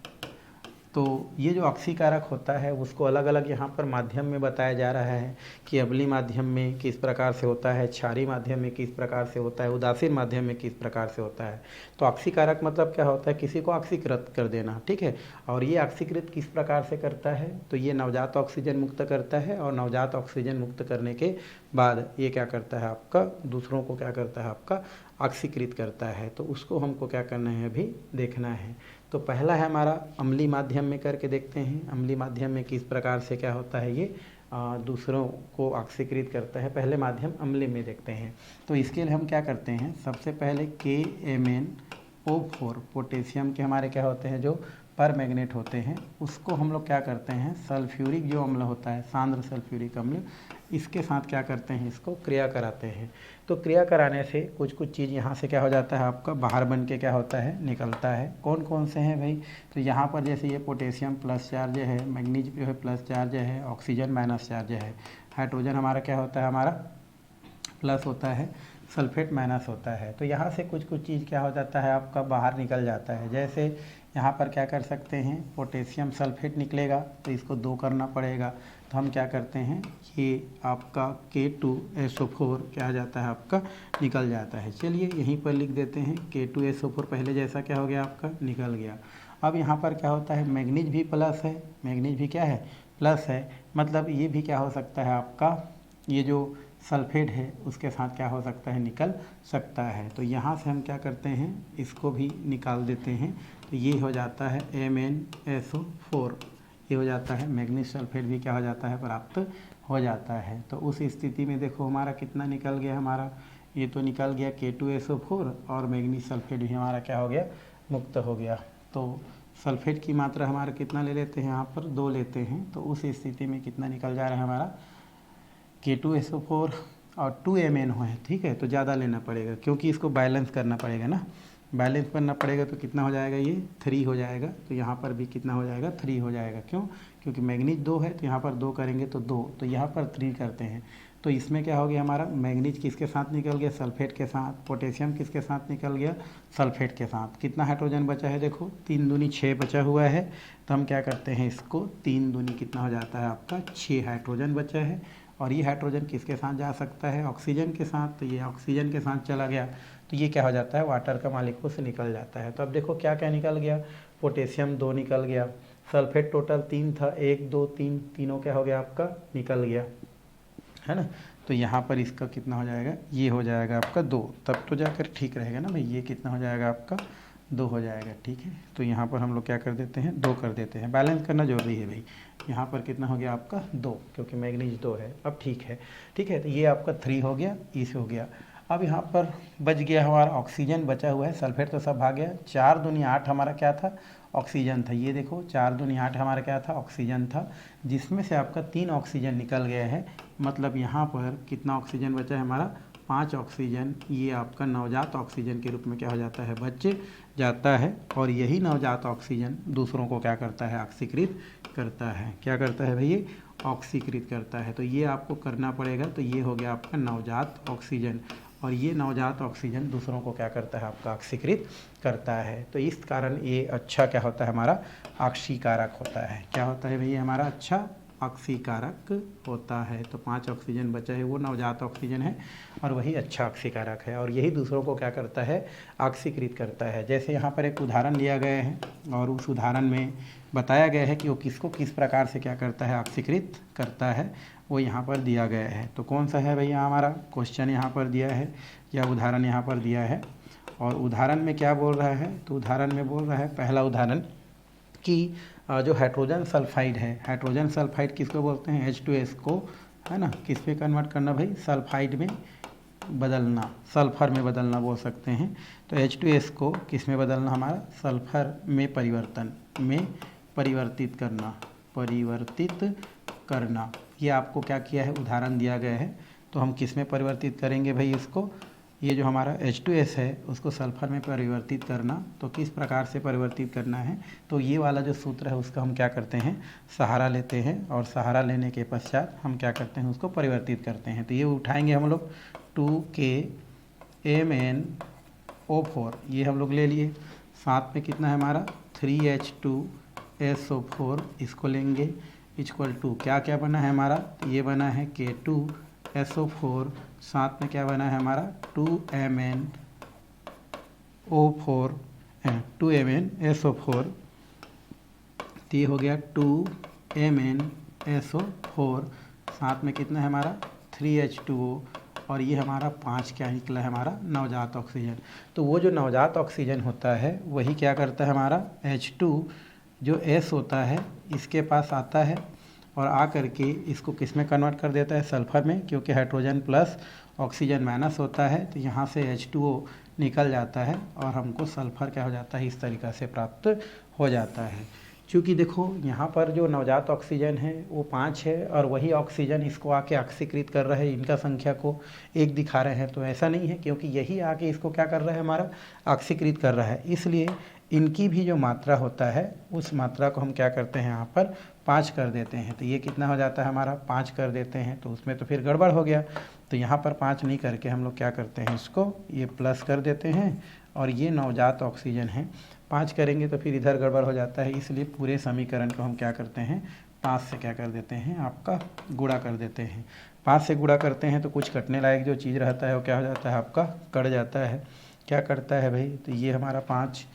तो ये जो आक्सीकारक होता है उसको अलग अलग यहाँ पर माध्यम में बताया जा रहा है कि अम्लीय माध्यम में किस प्रकार से होता है, क्षारीय माध्यम में किस प्रकार से होता है, उदासीन माध्यम में किस प्रकार से होता है। तो आक्सीकारक मतलब क्या होता है, किसी को आक्सीकृत कर देना, ठीक है। और ये आक्सीकृत किस प्रकार से करता है, तो ये नवजात ऑक्सीजन मुक्त करता है, और नवजात ऑक्सीजन मुक्त करने के बाद ये क्या करता है आपका, दूसरों को क्या करता है आपका, आक्सीकृत करता है। तो उसको हमको क्या करना है, अभी देखना है। तो पहला है हमारा अम्लीय माध्यम में करके देखते हैं। अम्लीय माध्यम में किस प्रकार से क्या होता है, ये दूसरों को आक्सीकृत करता है। पहले माध्यम अम्लीय में देखते हैं। तो इसके लिए हम क्या करते हैं, सबसे पहले KMnO4 पोटेशियम के हमारे क्या होते हैं, जो पर मैग्नेट होते हैं, उसको हम लोग क्या करते हैं, सल्फ्यूरिक जो अम्ल होता है, सांद्र सल्फ्यूरिक अम्ल, इसके साथ क्या करते हैं, इसको क्रिया कराते हैं। तो क्रिया कराने से कुछ कुछ चीज़ यहाँ से क्या हो जाता है, आपका बाहर बन के क्या होता है, निकलता है। कौन कौन से हैं भाई, तो यहाँ पर जैसे ये पोटेशियम प्लस चार्ज है, मैग्नीज जो है प्लस चार्ज है, ऑक्सीजन माइनस चार्ज है, हाइड्रोजन हमारा क्या होता है, हमारा प्लस होता है, सल्फेट माइनस होता है। तो यहाँ से कुछ कुछ चीज़ क्या हो जाता है आपका बाहर निकल जाता है। जैसे यहाँ पर क्या कर सकते हैं, पोटेशियम सल्फेट निकलेगा तो इसको 2 करना पड़ेगा, तो हम क्या करते हैं, ये आपका K2SO4 क्या हो जाता है आपका निकल जाता है। चलिए यहीं पर लिख देते हैं K2SO4 पहले जैसा क्या हो गया आपका निकल गया। अब यहाँ पर क्या होता है, मैग्नीज भी प्लस है, मैग्नीज भी क्या है प्लस है, मतलब ये भी क्या हो सकता है आपका, ये जो सल्फेट है उसके साथ क्या हो सकता है निकल सकता है। तो यहाँ से हम क्या करते हैं, इसको भी निकाल देते हैं, तो ये हो जाता है MnSO4, ये हो जाता है, मैग्नीज सल्फेट भी क्या हो जाता है प्राप्त हो जाता है। तो उस स्थिति में देखो हमारा कितना निकल गया, हमारा ये तो निकल गया K2SO4 और मैग्नीज सल्फेट भी हमारा क्या हो गया मुक्त हो गया। तो सल्फेट की मात्रा हमारा कितना ले लेते हैं, यहाँ पर 2 लेते हैं, तो उस स्थिति में कितना निकल जा रहा है हमारा K2SO4 और 2Mn है, ठीक है। तो ज़्यादा लेना पड़ेगा क्योंकि इसको बैलेंस करना पड़ेगा ना, बैलेंस करना पड़ेगा तो कितना हो जाएगा, ये 3 हो जाएगा। तो यहाँ पर भी कितना हो जाएगा 3 हो जाएगा, क्यों, क्योंकि मैग्नीज 2 है तो यहाँ पर 2 करेंगे तो 2, तो यहाँ पर 3 करते हैं। तो इसमें क्या हो गया हमारा, मैग्नीज किसके साथ निकल गया, सल्फेट के साथ, पोटेशियम किसके साथ निकल गया, सल्फेट के साथ। कितना हाइड्रोजन बचा है, देखो 3 दूनी 6 बचा हुआ है, तो हम क्या करते हैं इसको 3 दूनी कितना हो जाता है आपका 6 हाइड्रोजन बचा है। और ये हाइड्रोजन किसके साथ जा सकता है, ऑक्सीजन के साथ, तो ये ऑक्सीजन के साथ चला गया, तो ये क्या हो जाता है वाटर का मालिक्यूल से निकल जाता है। तो अब देखो क्या क्या निकल गया, पोटेशियम 2 निकल गया, सल्फेट टोटल 3 था, 1 2 3, तीनों क्या हो गया आपका निकल गया, है ना। तो यहाँ पर इसका कितना हो जाएगा, ये हो जाएगा आपका 2, तब तो जाकर ठीक रहेगा ना भाई, ये कितना हो जाएगा आपका 2 हो जाएगा, ठीक है। तो यहाँ पर हम लोग क्या कर देते हैं 2 कर देते हैं, बैलेंस करना जरूरी है भाई। यहाँ पर कितना हो गया आपका 2, क्योंकि मैग्नीज 2 है। अब ठीक है, ठीक है, तो ये आपका 3 हो गया, इस हो गया। अब यहाँ पर बच गया हमारा ऑक्सीजन बचा हुआ है, सल्फेट तो सब भाग गया। 4 दूनी 8 हमारा क्या था, ऑक्सीजन था। ये देखो 4 दूनी 8 हमारा क्या था, ऑक्सीजन था, जिसमें से आपका 3 ऑक्सीजन निकल गया है। मतलब यहाँ पर कितना ऑक्सीजन बचा है हमारा, 5 ऑक्सीजन, ये आपका नवजात ऑक्सीजन के रूप में क्या हो जाता है बच जाता है। और यही नवजात ऑक्सीजन दूसरों को क्या करता है, ऑक्सीकृत करता है। क्या करता है भैया, ऑक्सीकृत करता है। तो ये आपको करना पड़ेगा। तो ये हो गया आपका नवजात ऑक्सीजन, और ये नवजात ऑक्सीजन दूसरों को क्या करता है आपका ऑक्सीकृत करता है। तो इस कारण ये अच्छा क्या होता है हमारा ऑक्सीकारक होता है। क्या होता है भैया हमारा अच्छा ऑक्सीकारक होता है। तो 5 ऑक्सीजन बचा है वो नवजात ऑक्सीजन है, और वही अच्छा ऑक्सीकारक है, और यही दूसरों को क्या करता है ऑक्सीकृत करता है। जैसे यहाँ पर एक उदाहरण लिया गया है, और उस उदाहरण में बताया गया है कि वो किसको किस प्रकार से क्या करता है ऑक्सीकृत करता है, वो यहाँ पर दिया गया है। तो कौन सा है भैया हमारा क्वेश्चन यहाँ पर दिया है, या उदाहरण यहाँ पर दिया है। और उदाहरण में क्या बोल रहा है, तो उदाहरण में बोल रहा है, पहला उदाहरण कि जो हाइड्रोजन सल्फाइड है, हाइड्रोजन सल्फाइड किसको बोलते हैं, H2S को, है ना, किस पे कन्वर्ट करना भाई, सल्फाइड में बदलना, सल्फर में बदलना बोल सकते हैं। तो H2S को किस में बदलना हमारा, सल्फर में परिवर्तन में परिवर्तित करना, परिवर्तित करना। ये आपको क्या किया है उदाहरण दिया गया है। तो हम किस में परिवर्तित करेंगे भाई इसको, ये जो हमारा H2S है उसको सल्फर में परिवर्तित करना। तो किस प्रकार से परिवर्तित करना है, तो ये वाला जो सूत्र है उसका हम क्या करते हैं सहारा लेते हैं, और सहारा लेने के पश्चात हम क्या करते हैं उसको परिवर्तित करते हैं। तो ये उठाएंगे हम लोग 2KMnO4, ये हम लोग ले लिए, साथ में कितना है हमारा 3H2SO4, इसको लेंगे, इक्वल टू क्या क्या बना है हमारा, तो ये बना है K2SO4, साथ में क्या बना है हमारा 2MnO4, 2MnSO4, तो ये हो गया 2MnSO4, साथ में कितना है हमारा 3H2O, और ये हमारा 5 क्या निकला है हमारा नवजात ऑक्सीजन। तो वो जो नवजात ऑक्सीजन होता है वही क्या करता है हमारा H2 जो S होता है इसके पास आता है, और आ करके इसको किस में कन्वर्ट कर देता है, सल्फर में, क्योंकि हाइड्रोजन प्लस ऑक्सीजन माइनस होता है। तो यहाँ से H2O निकल जाता है, और हमको सल्फर क्या हो जाता है इस तरीक़ा से प्राप्त हो जाता है। क्योंकि देखो यहाँ पर जो नवजात ऑक्सीजन है वो 5 है, और वही ऑक्सीजन इसको आके ऑक्सीकृत कर रहा है, इनका संख्या को 1 दिखा रहे हैं। तो ऐसा नहीं है, क्योंकि यही आके इसको क्या कर रहा है हमारा ऑक्सीकृत कर रहा है, इसलिए इनकी भी जो मात्रा होता है उस मात्रा को हम क्या करते हैं यहाँ पर 5 कर देते हैं तो ये कितना हो जाता है हमारा 5 कर देते हैं, तो उसमें तो फिर गड़बड़ हो गया। तो यहाँ पर 5 नहीं करके हम लोग क्या करते हैं, इसको ये प्लस कर देते हैं और ये नवजात ऑक्सीजन है। 5 करेंगे तो फिर इधर गड़बड़ हो जाता है, इसलिए पूरे समीकरण को हम क्या करते हैं 5 से क्या कर देते हैं आपका गुणा कर देते हैं। 5 से गुणा करते हैं तो कुछ कटने लायक जो चीज़ रहता है वो क्या हो जाता है आपका कट जाता है। क्या करता है भाई, तो ये हमारा 5,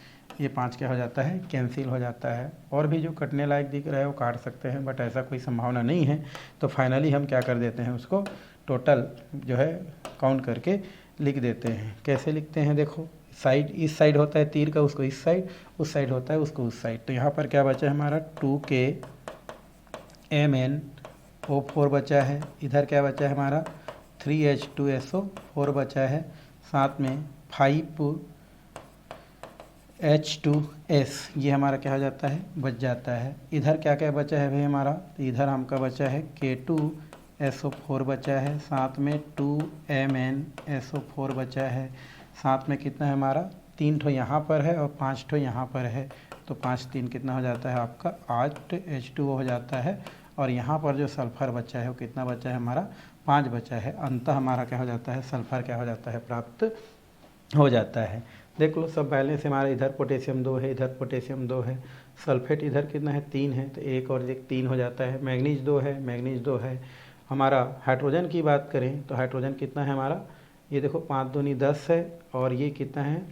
ये 5 क्या हो जाता है कैंसिल हो जाता है। और भी जो कटने लायक दिख रहा है वो काट सकते हैं, बट ऐसा कोई संभावना नहीं है। तो फाइनली हम क्या कर देते हैं, उसको टोटल जो है काउंट करके लिख देते हैं। कैसे लिखते हैं देखो, साइड इस साइड होता है तीर का, उसको इस साइड, उस साइड होता है उसको उस साइड। तो यहाँ पर क्या बचा है हमारा 2KMnO4 बचा है। इधर क्या बचा है हमारा 3H2SO4 बचा है, साथ में 5H2S ये हमारा क्या हो जाता है बच जाता है। इधर क्या क्या बचा है भाई हमारा, तो इधर हमका बचा है K2SO4 बचा है, साथ में 2MnSO4 बचा है, साथ में कितना है हमारा 3 ठो यहाँ पर है और 5 ठो यहाँ पर है। तो 5 3 कितना हो जाता है आपका 8H2O हो जाता है। और यहाँ पर जो सल्फ़र बचा है वो कितना बचा है हमारा 5 बचा है। अंततः हमारा क्या हो जाता है सल्फ़र क्या हो जाता है प्राप्त हो जाता है। देख लो सब बैलेंस हमारा, इधर पोटेशियम 2 है, इधर पोटेशियम 2 है, सल्फेट इधर कितना है 3 है, तो 1 और 1 3 हो जाता है। मैग्नीज 2 है, मैग्नीज 2 है। हमारा हाइड्रोजन की बात करें तो हाइड्रोजन कितना है हमारा, ये देखो 5 दूनी 10 है और ये कितना है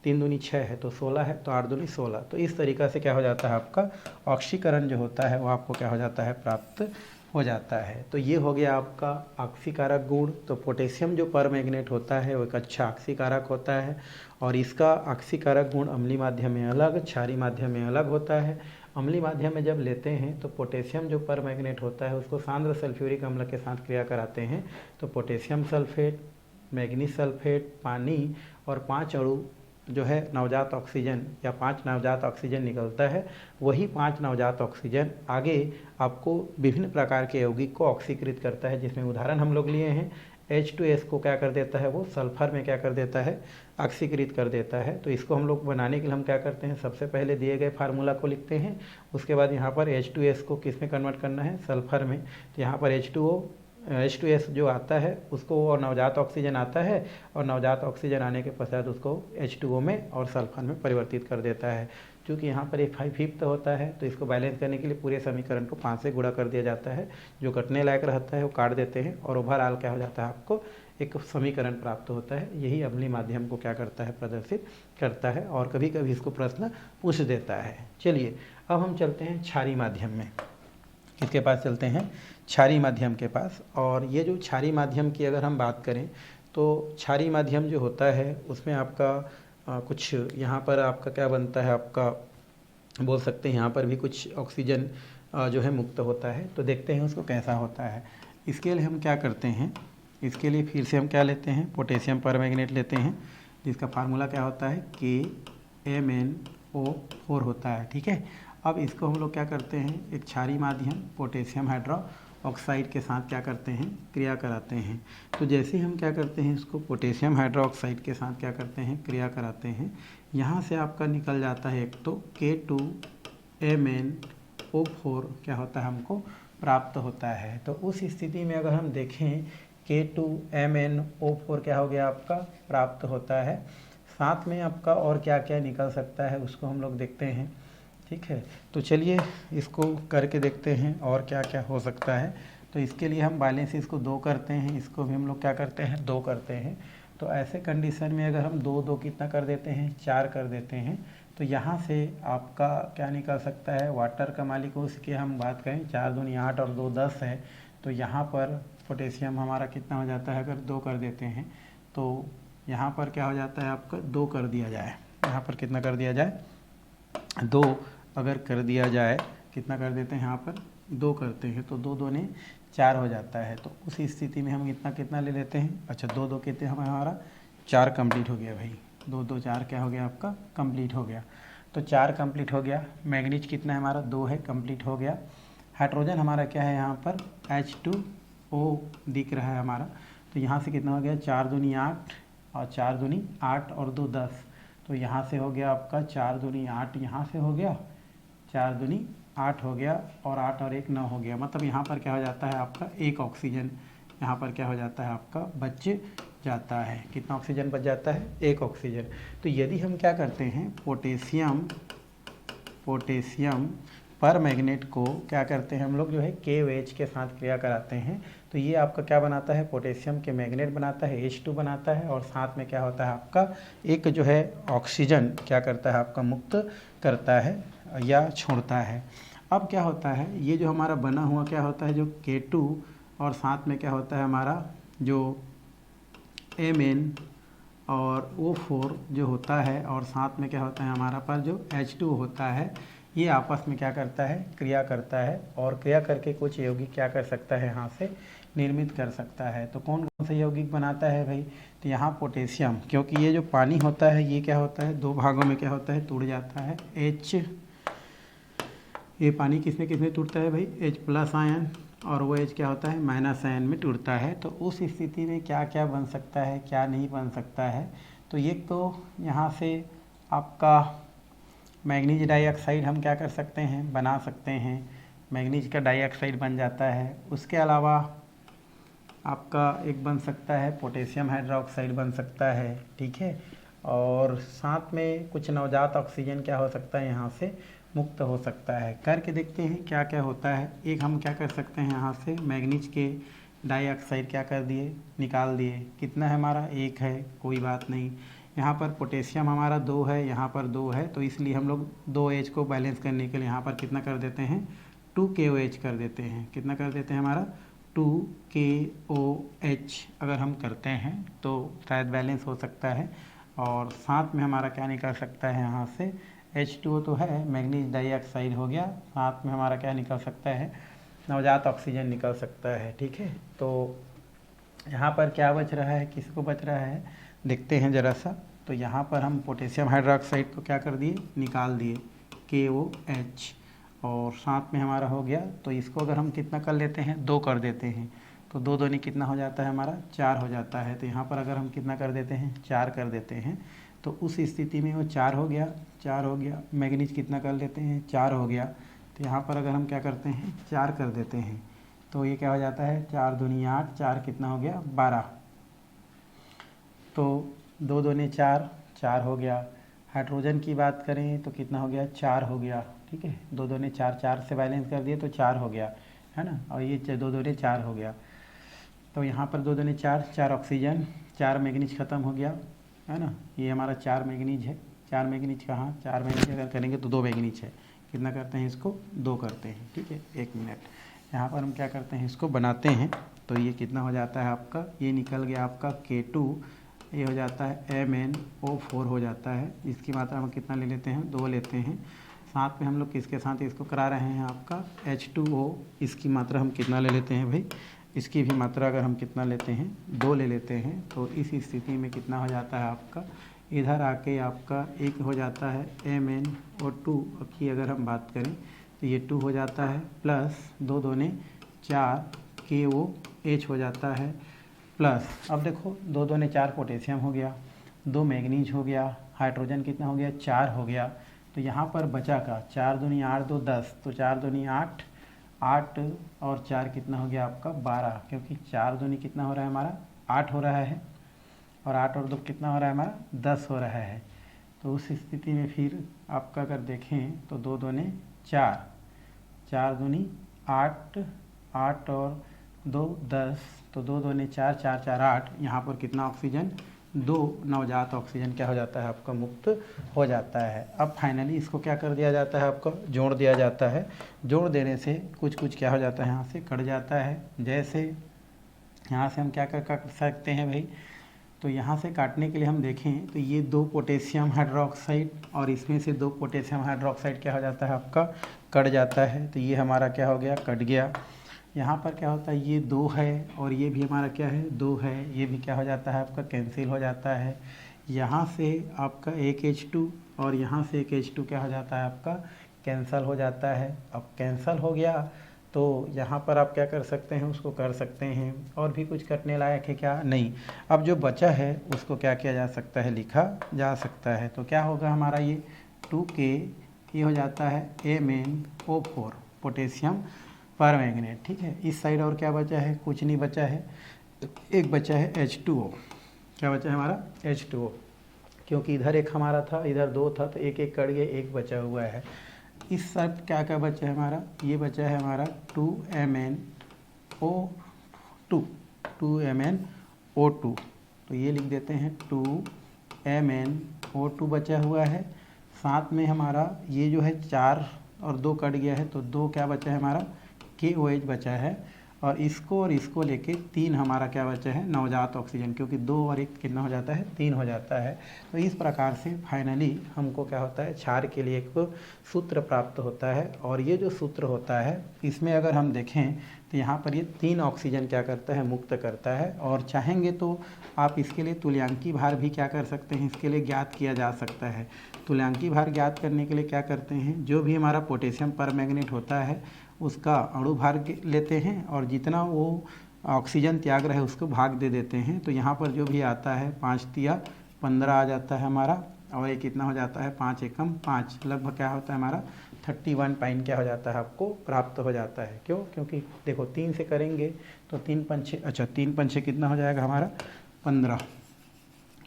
3 दूनी 6 है, तो 16 है, तो 8 दूनी 16। तो इस तरीक़ा से क्या हो जाता है आपका ऑक्सीकरण जो होता है वो आपको क्या हो जाता है प्राप्त हो जाता है। तो ये हो गया आपका ऑक्सीकारक गुण। तो पोटेशियम जो परमैंगनेट होता है वो एक अच्छा ऑक्सीकारक होता है और इसका ऑक्सीकारक गुण अम्लीय माध्यम में अलग, क्षारीय माध्यम में अलग होता है। अम्लीय माध्यम में जब लेते हैं तो पोटेशियम जो परमैंगनेट होता है उसको सांद्र सल्फ्यूरिक अम्ल के साथ क्रिया कराते हैं, तो पोटेशियम सल्फेट, मैग्नीज सल्फेट, पानी और 5 अणु जो है नवजात ऑक्सीजन या 5 नवजात ऑक्सीजन निकलता है। वही 5 नवजात ऑक्सीजन आगे आपको विभिन्न प्रकार के यौगिक को ऑक्सीकृत करता है, जिसमें उदाहरण हम लोग लिए हैं H2S को क्या कर देता है वो सल्फर में क्या कर देता है ऑक्सीकृत कर देता है। तो इसको हम लोग बनाने के लिए हम क्या करते हैं, सबसे पहले दिए गए फार्मूला को लिखते हैं, उसके बाद यहाँ पर H2S को किस में कन्वर्ट करना है सल्फर में। तो यहाँ पर H2S जो आता है उसको और नवजात ऑक्सीजन आता है और नवजात ऑक्सीजन आने के पश्चात उसको H2O में और सल्फर में परिवर्तित कर देता है। क्योंकि यहाँ पर एक 5/5 होता है तो इसको बैलेंस करने के लिए पूरे समीकरण को 5 से गुणा कर दिया जाता है। जो कटने लायक रहता है वो काट देते हैं और ओवरऑल क्या हो जाता है आपको एक समीकरण प्राप्त होता है। यही अम्लीय माध्यम को क्या करता है प्रदर्शित करता है और कभी कभी इसको प्रश्न पूछ देता है। चलिए अब हम चलते हैं क्षारीय माध्यम में। किसके पास चलते हैं, क्षारीय माध्यम के पास। और ये जो क्षारीय माध्यम की अगर हम बात करें तो क्षारीय माध्यम जो होता है उसमें आपका कुछ यहाँ पर आपका क्या बनता है, आपका बोल सकते हैं यहाँ पर भी कुछ ऑक्सीजन जो है मुक्त होता है। तो देखते हैं उसको कैसा होता है। इसके लिए हम क्या करते हैं, इसके लिए फिर से हम क्या लेते हैं पोटेशियम परमैंगनेट लेते हैं, जिसका फार्मूला क्या होता है KMnO4 होता है। ठीक है, अब इसको हम लोग क्या करते हैं एक क्षारीय माध्यम पोटेशियम हाइड्रोक्साइड के साथ क्या करते हैं क्रिया कराते हैं। तो जैसे हम क्या करते हैं इसको पोटेशियम हाइड्रोक्साइड के साथ क्या करते हैं क्रिया कराते हैं, यहाँ से आपका निकल जाता है एक तो K2MnO4 क्या होता है हमको प्राप्त होता है। तो उस स्थिति में अगर हम देखें K2MnO4 क्या हो गया आपका प्राप्त होता है। साथ में आपका और क्या क्या निकल सकता है उसको हम लोग देखते हैं। ठीक है, तो चलिए इसको करके देखते हैं और क्या क्या हो सकता है। तो इसके लिए हम बैलेंस इसको 2 करते हैं, इसको भी हम लोग क्या करते हैं 2 करते हैं। तो ऐसे कंडीशन में अगर हम 2 2 कितना कर देते हैं 4 कर देते हैं, तो यहाँ से आपका क्या निकल सकता है वाटर का मालिक उसकी हम बात करें 4 दूनी 8 और 2 10 है। तो यहाँ पर पोटेशियम हमारा कितना हो जाता है, अगर 2 कर देते हैं तो यहाँ पर क्या हो जाता है आपका 2 कर दिया जाए, यहाँ पर कितना कर दिया जाए 2 अगर कर दिया जाए, कितना कर देते हैं यहाँ पर 2 करते हैं तो 2 2 ने 4 हो जाता है। तो उस स्थिति में हम इतना कितना ले लेते हैं, अच्छा 2 2 कितने हमारा 4 कंप्लीट हो गया भाई, 2 2 4 क्या हो गया आपका कंप्लीट हो गया। तो 4 कंप्लीट हो गया। मैग्नीज कितना है हमारा 2 है कंप्लीट हो गया। हाइड्रोजन हमारा क्या है यहाँ पर H2O दिख रहा है हमारा, तो यहाँ से कितना हो गया 4 दूनी 8 और 4 दूनी 8 और 2 10। तो यहाँ से हो गया आपका 4 दूनी 8, यहाँ से हो गया 4 दूनी 8 हो गया और 8 और 1 9 हो गया। मतलब यहाँ पर क्या हो जाता है आपका एक ऑक्सीजन, यहाँ पर क्या हो जाता है आपका बच जाता है। कितना ऑक्सीजन बच जाता है? एक ऑक्सीजन। तो यदि हम क्या करते हैं पोटेशियम पर मैग्नेट को क्या करते हैं हम लोग जो है KOH के साथ क्रिया कराते हैं, तो ये आपका क्या बनाता है? पोटेशियम के मैग्नेट बनाता है, H2 बनाता है और साथ में क्या होता है आपका एक जो है ऑक्सीजन क्या करता है आपका मुक्त करता है या छोड़ता है। अब क्या होता है ये जो हमारा बना हुआ क्या होता है जो K2 और साथ में क्या होता है हमारा जो Mn और O4 जो होता है और साथ में क्या होता है हमारा पर जो H2 होता है, ये आपस में क्या करता है? क्रिया करता है और क्रिया करके कुछ यौगिक क्या कर सकता है यहाँ से निर्मित कर सकता है। तो कौन कौन से यौगिक बनाता है भाई? तो यहाँ पोटेशियम, क्योंकि ये जो पानी होता है ये क्या होता है दो भागों में क्या होता है टूट जाता है। H, ये पानी किसमें किसमें टूटता है भाई? H+ आयन, और वो H क्या होता है माइनस आयन में टूटता है। तो उस स्थिति में क्या क्या बन सकता है क्या नहीं बन सकता है? तो ये तो यहाँ से आपका मैग्नीज डाइऑक्साइड हम क्या कर सकते हैं बना सकते हैं, मैग्नीज का डाइऑक्साइड बन जाता है। उसके अलावा आपका एक बन सकता है पोटेशियम हाइड्रोक्साइड बन सकता है, ठीक है। और साथ में कुछ नवजात ऑक्सीजन क्या हो सकता है यहाँ से मुक्त हो सकता है। करके देखते हैं क्या क्या होता है। एक हम क्या कर सकते हैं यहाँ से मैग्नीज के डाइऑक्साइड क्या कर दिए निकाल दिए। कितना है हमारा? 1 है, कोई बात नहीं। यहाँ पर पोटेशियम हमारा 2 है, यहाँ पर 2 है, तो इसलिए हम लोग 2H को बैलेंस करने के लिए यहाँ पर कितना कर देते हैं 2KOH कर देते हैं। कितना कर देते हैं हमारा 2KOH अगर हम करते हैं तो शायद बैलेंस हो सकता है। और साथ में हमारा क्या निकल सकता है यहाँ से H2O तो है, मैग्नीज डाइऑक्साइड हो गया, साथ में हमारा क्या निकल सकता है नवजात ऑक्सीजन निकल सकता है, ठीक है। तो यहाँ पर क्या बच रहा है, किसको बच रहा है देखते हैं ज़रा सा। तो यहाँ पर हम पोटेशियम हाइड्रोक्साइड को क्या कर दिए निकाल दिए KOH, और साथ में हमारा हो गया। तो इसको अगर हम कितना कर लेते हैं 2 कर देते हैं, तो 2 दूनी कितना हो जाता है हमारा 4 हो जाता है। तो यहाँ पर अगर हम कितना कर देते हैं 4 कर देते हैं, तो उस स्थिति में वो 4 हो गया, 4 हो गया। मैग्नीज कितना कर लेते हैं 4 हो गया। तो यहाँ पर अगर हम क्या करते हैं 4 कर देते हैं, तो ये क्या हो जाता है 4 दूनी 8, 4 कितना हो गया 12। तो 2 दूनी 4, 4 हो गया। हाइड्रोजन की बात करें तो कितना हो गया 4 हो गया, ठीक है। 2 दूनी 4, 4 से बैलेंस कर दिए तो 4 हो गया, है ना। और ये 2 दूनी 4 हो गया। तो यहाँ पर 2 दूनी 4, 4 ऑक्सीजन, 4 मैग्नीज ख़त्म हो गया, है ना। ये हमारा 4 मैग्नीज है। 4 मैग्नीज कहाँ 4 मैग्नीज अगर करेंगे तो 2 मैग्नीज है। कितना करते हैं इसको 2 करते हैं, ठीक है। 1 मिनट यहाँ पर हम क्या करते हैं इसको बनाते हैं। तो ये कितना हो जाता है आपका, ये निकल गया आपका K2, ये हो जाता है MnO4 हो जाता है। इसकी मात्रा हम कितना ले लेते हैं 2 लेते हैं। साथ में हम लोग किसके साथ इसको करा रहे हैं आपका H2O, इसकी मात्रा हम कितना ले लेते हैं भाई, इसकी भी मात्रा अगर हम कितना लेते हैं 2 ले लेते हैं। तो इस स्थिति में कितना हो जाता है आपका इधर आके आपका एक हो जाता है MnO2 की अगर हम बात करें तो ये 2 हो जाता है, प्लस 2 दूने 4 KOH हो जाता है, प्लस अब देखो 2 दूने 4 पोटेशियम हो गया, 2 मैग्नीज हो गया, हाइड्रोजन कितना हो गया 4 हो गया। तो यहाँ पर बचा का 4 दूनी 8 2 10, तो 4 दूनी 8, 8 और 4 कितना हो गया आपका 12, क्योंकि 4 दूनी कितना हो रहा है हमारा 8 हो रहा है, और 8 और 2 कितना हो रहा है हमारा 10 हो रहा है। तो उस स्थिति में फिर आपका अगर देखें तो 2 दूने 4, 4 दूनी 8, 8 और 2 10, तो 2 दूनी 4, 4 4 8, यहाँ पर कितना ऑक्सीजन 2 नवजात ऑक्सीजन क्या हो जाता है आपका मुक्त हो जाता है। अब फाइनली इसको क्या कर दिया जाता है आपका जोड़ दिया जाता है। जोड़ देने से कुछ कुछ क्या हो जाता है यहाँ से कट जाता है। जैसे यहाँ से हम क्या कर सकते हैं भाई, तो यहाँ से काटने के लिए हम देखें तो ये 2 पोटेशियम हाइड्रोक्साइड और इसमें से 2 पोटेशियम हाइड्रोक्साइड क्या हो जाता है आपका कट जाता है। तो ये हमारा क्या हो गया कट गया। यहाँ पर क्या होता है ये 2 है और ये भी हमारा क्या है 2 है, ये भी क्या हो जाता है आपका कैंसिल हो जाता है। यहाँ से आपका एक H2 और यहाँ से एक H2 क्या हो जाता है आपका कैंसल हो जाता है। अब कैंसल हो गया तो यहाँ पर आप क्या कर सकते हैं उसको कर सकते हैं। और भी कुछ करने लायक है क्या? नहीं। अब जो बचा है उसको क्या किया जा सकता है लिखा जा सकता है। तो क्या होगा हमारा ये 2K ये हो जाता है MnO4 पोटेशियम पर मैग्नेट, ठीक है। इस साइड और क्या बचा है, कुछ नहीं बचा है, एक बचा है H2O। क्या बचा है हमारा, H2O, क्योंकि इधर एक हमारा था, इधर दो था, तो एक एक कट गए, एक बचा हुआ है। इस साइड क्या क्या बचा है हमारा, ये बचा है हमारा 2MnO2, 2MnO2, तो ये लिख देते हैं 2MnO2 बचा हुआ है। साथ में हमारा ये जो है 4 और 2 कट गया है, तो 2 क्या बचा है हमारा, KOH बचा है। और इसको लेके 3 हमारा क्या बचा है, नवजात ऑक्सीजन, क्योंकि 2 और 1 कितना हो जाता है, 3 हो जाता है। तो इस प्रकार से फाइनली हमको क्या होता है, क्षार के लिए एक सूत्र प्राप्त होता है। और ये जो सूत्र होता है, इसमें अगर हम देखें तो यहाँ पर ये 3 ऑक्सीजन क्या करता है, मुक्त करता है। और चाहेंगे तो आप इसके लिए तुल्यांकी भार भी क्या कर सकते हैं, इसके लिए ज्ञात किया जा सकता है। तुल्यांकी भार ज्ञात करने के लिए क्या करते हैं, जो भी हमारा पोटेशियम परमैंगनेट होता है उसका अणु भार लेते हैं और जितना वो ऑक्सीजन त्याग रहे उसको भाग दे देते हैं। तो यहाँ पर जो भी आता है 5 तिया 15 आ जाता है हमारा, और ये कितना हो जाता है, 5 एकम 5, लगभग क्या होता है हमारा 31 पाइन क्या हो जाता है, आपको प्राप्त हो जाता है। क्यों, क्योंकि देखो 3 से करेंगे तो 3 पंछे, अच्छा 3 पंछे कितना हो जाएगा हमारा 15,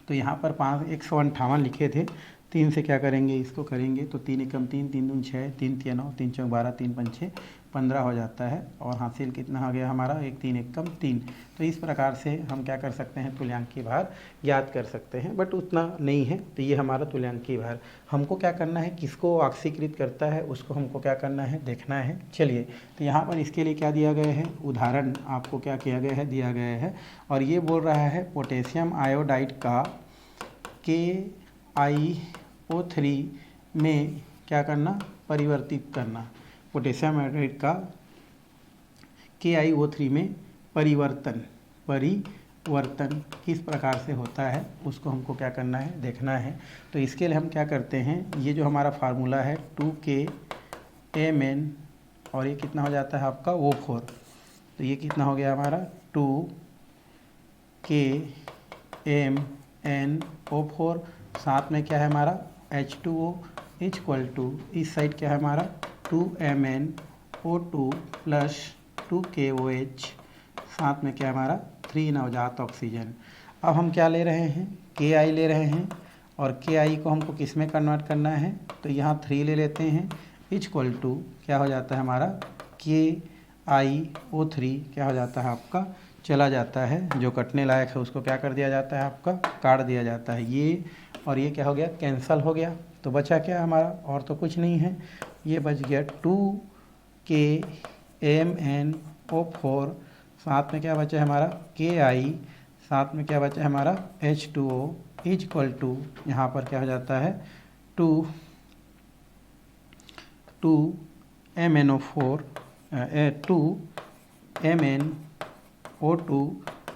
तो यहाँ पर 158 लिखे थे, 3 से क्या करेंगे, इसको करेंगे तो 3 एकम 3, 3 दूनी 6, 3 तिया 9, 3 चौक 12, 3 पंछे 15 हो जाता है। और हासिल कितना हो गया हमारा, 1 3 एकम 3। तो इस प्रकार से हम क्या कर सकते हैं, तुल्यांकी भार ज्ञात कर सकते हैं, बट उतना नहीं है। तो ये हमारा तुल्यांकी भार, हमको क्या करना है, किसको ऑक्सीकृत करता है उसको हमको क्या करना है, देखना है। चलिए, तो यहाँ पर इसके लिए क्या दिया गया है, उदाहरण आपको क्या किया गया है, दिया गया है। और ये बोल रहा है पोटेशियम आयोडाइड का KiO3 में क्या करना, परिवर्तित करना। पोटेशियम आयोडाइड का KiO3 में परिवर्तन किस प्रकार से होता है उसको हमको क्या करना है, देखना है। तो इसके लिए हम क्या करते हैं, ये जो हमारा फार्मूला है 2KMn और ये कितना हो जाता है आपका O4, तो ये कितना हो गया हमारा 2KMnO4, साथ में क्या है हमारा H2O इक्वल टू, इस साइड क्या है हमारा 2MnO2 प्लस 2KOH, साथ में क्या है हमारा 3 नवजात ऑक्सीजन। अब हम क्या ले रहे हैं, Ki ले रहे हैं, और Ki को हमको किस में कन्वर्ट करना है, तो यहाँ 3 ले लेते हैं, इक्वल टू क्या हो जाता है हमारा KiO3 क्या हो जाता है आपका, चला जाता है, जो कटने लायक है उसको क्या कर दिया जाता है, आपका काट दिया जाता है। ये और ये क्या हो गया, कैंसल हो गया। तो बचा क्या हमारा, और तो कुछ नहीं है, ये बच गया 2KMnO4, साथ में क्या बचा है हमारा Ki, साथ में क्या बचा है हमारा H2O इक्वल टू, यहाँ पर क्या हो जाता है 2MnO2,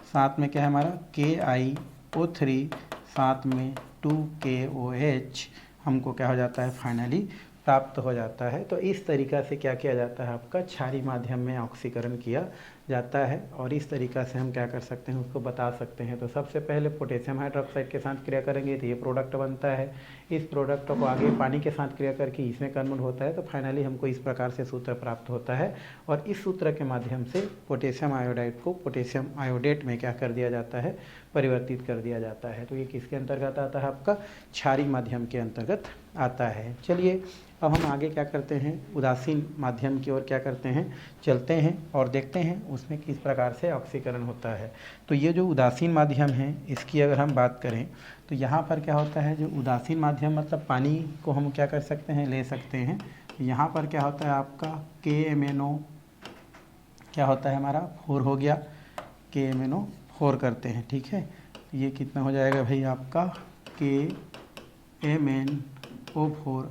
साथ में क्या है हमारा KiO3, साथ में 2KOH, हमको क्या हो जाता है, फाइनली प्राप्त हो जाता है। तो इस तरीक़ा से क्या किया जाता है, आपका क्षारीय माध्यम में ऑक्सीकरण किया जाता है। और इस तरीक़ा से हम क्या कर सकते हैं, उसको बता सकते हैं। तो सबसे पहले पोटेशियम हाइड्रोक्साइड के साथ क्रिया करेंगे तो ये प्रोडक्ट बनता है, इस प्रोडक्ट को आगे पानी के साथ क्रिया करके इसमें कन्वर्ट होता है। तो फाइनली हमको इस प्रकार से सूत्र प्राप्त होता है, और इस सूत्र के माध्यम से पोटेशियम आयोडाइड को पोटेशियम आयोडेट में क्या कर दिया जाता है, परिवर्तित कर दिया जाता है। तो ये किसके अंतर्गत आता है, आपका क्षारीय माध्यम के अंतर्गत आता है। चलिए, अब हम आगे क्या करते हैं, उदासीन माध्यम की ओर क्या करते हैं, चलते हैं और देखते हैं उसमें किस प्रकार से ऑक्सीकरण होता है। तो ये जो उदासीन माध्यम है, इसकी अगर हम बात करें तो यहाँ पर क्या होता है, जो उदासीन माध्यम मतलब पानी को हम क्या कर सकते हैं, ले सकते हैं। यहाँ पर क्या होता है आपका KMnO क्या होता है हमारा 4 हो गया, KMnO4 करते हैं, ठीक है। ये कितना हो जाएगा भाई आपका KMnO4।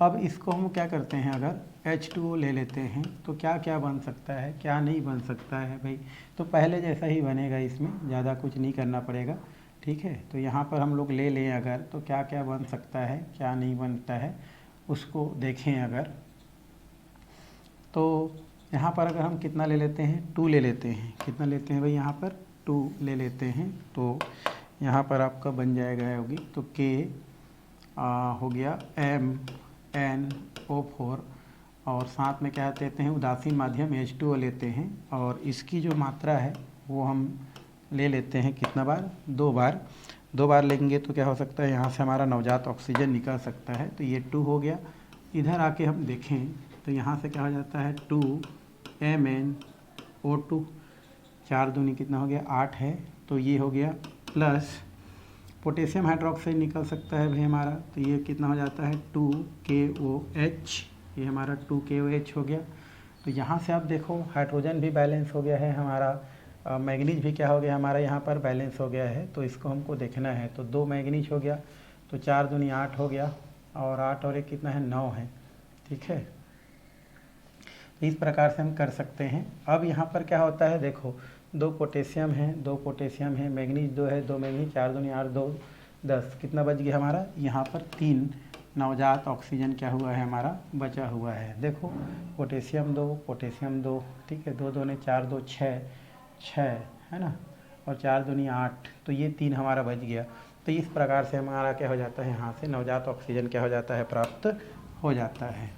अब इसको हम क्या करते हैं, अगर H2O ले लेते हैं तो क्या क्या बन सकता है, क्या नहीं बन सकता है भाई। तो पहले जैसा ही बनेगा, इसमें ज़्यादा कुछ नहीं करना पड़ेगा, ठीक है। तो यहाँ पर हम लोग ले लें अगर, तो क्या क्या बन सकता है, क्या नहीं बनता है, उसको देखें अगर। तो यहाँ पर अगर हम कितना ले लेते हैं, 2 ले लेते हैं, कितना लेते हैं भाई, यहाँ पर 2 ले लेते हैं। तो यहाँ पर आपका बन जाएगा होगी तो K हो गया NO4 और साथ में क्या देते हैं, उदासीन माध्यम H2O लेते हैं और इसकी जो मात्रा है वो हम ले लेते हैं कितना बार, 2 बार। 2 बार लेंगे तो क्या हो सकता है, यहाँ से हमारा नवजात ऑक्सीजन निकल सकता है। तो ये 2 हो गया। इधर आके हम देखें तो यहाँ से क्या हो जाता है 2MnO2, 4 दूनी कितना हो गया 8 है, तो ये हो गया प्लस पोटेशियम हाइड्रोक्साइड निकल सकता है भाई हमारा, तो ये कितना हो जाता है 2KOH, ये हमारा 2KOH हो गया। तो यहाँ से आप देखो हाइड्रोजन भी बैलेंस हो गया है हमारा, मैग्नीज भी क्या हो गया हमारा यहाँ पर बैलेंस हो गया है, तो इसको हमको देखना है। तो 2 मैग्नीज हो गया, तो 4 दूनी 8 हो गया और 8 और 1 कितना है 9 है, ठीक है। इस प्रकार से हम कर सकते हैं। अब यहाँ पर क्या होता है देखो, 2 पोटेशियम है, 2 पोटेशियम है, मैग्नीज 2 है, 2 मैग्नीज, 4 दूनी 8, 2 10, कितना बच गया हमारा यहाँ पर 3 नवजात ऑक्सीजन क्या हुआ है हमारा बचा हुआ है। देखो पोटेशियम 2, पोटेशियम 2, ठीक है, 2 दूनी 4, 2 6 है ना, और 4 दूनी 8, तो ये 3 हमारा बच गया। तो इस प्रकार से हमारा क्या हो जाता है, यहाँ से नवजात ऑक्सीजन क्या हो जाता है, प्राप्त हो जाता है।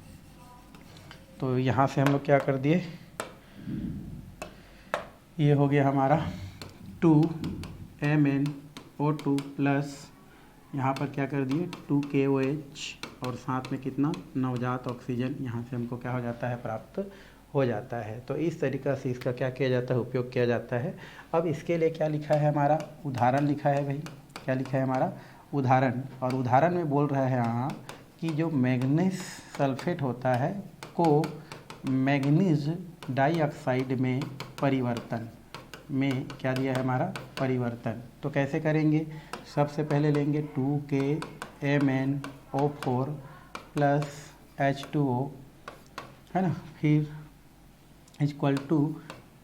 तो यहाँ से हम लोग क्या कर दिए, ये हो गया हमारा 2MnO2 प्लस यहाँ पर क्या कर दिए 2KOH और साथ में कितना नवजात ऑक्सीजन, यहाँ से हमको क्या हो जाता है प्राप्त हो जाता है। तो इस तरीक़ा से इसका क्या किया जाता है, उपयोग किया जाता है। अब इसके लिए क्या लिखा है हमारा, उदाहरण लिखा है भाई, क्या लिखा है हमारा उदाहरण, और उदाहरण में बोल रहा है यहाँ कि जो मैग्नीज सल्फेट होता है को मैग्नीज डाइऑक्साइड में परिवर्तन में क्या दिया है हमारा परिवर्तन। तो कैसे करेंगे, सबसे पहले लेंगे 2KMnO4 प्लस H2O है ना, फिर equal to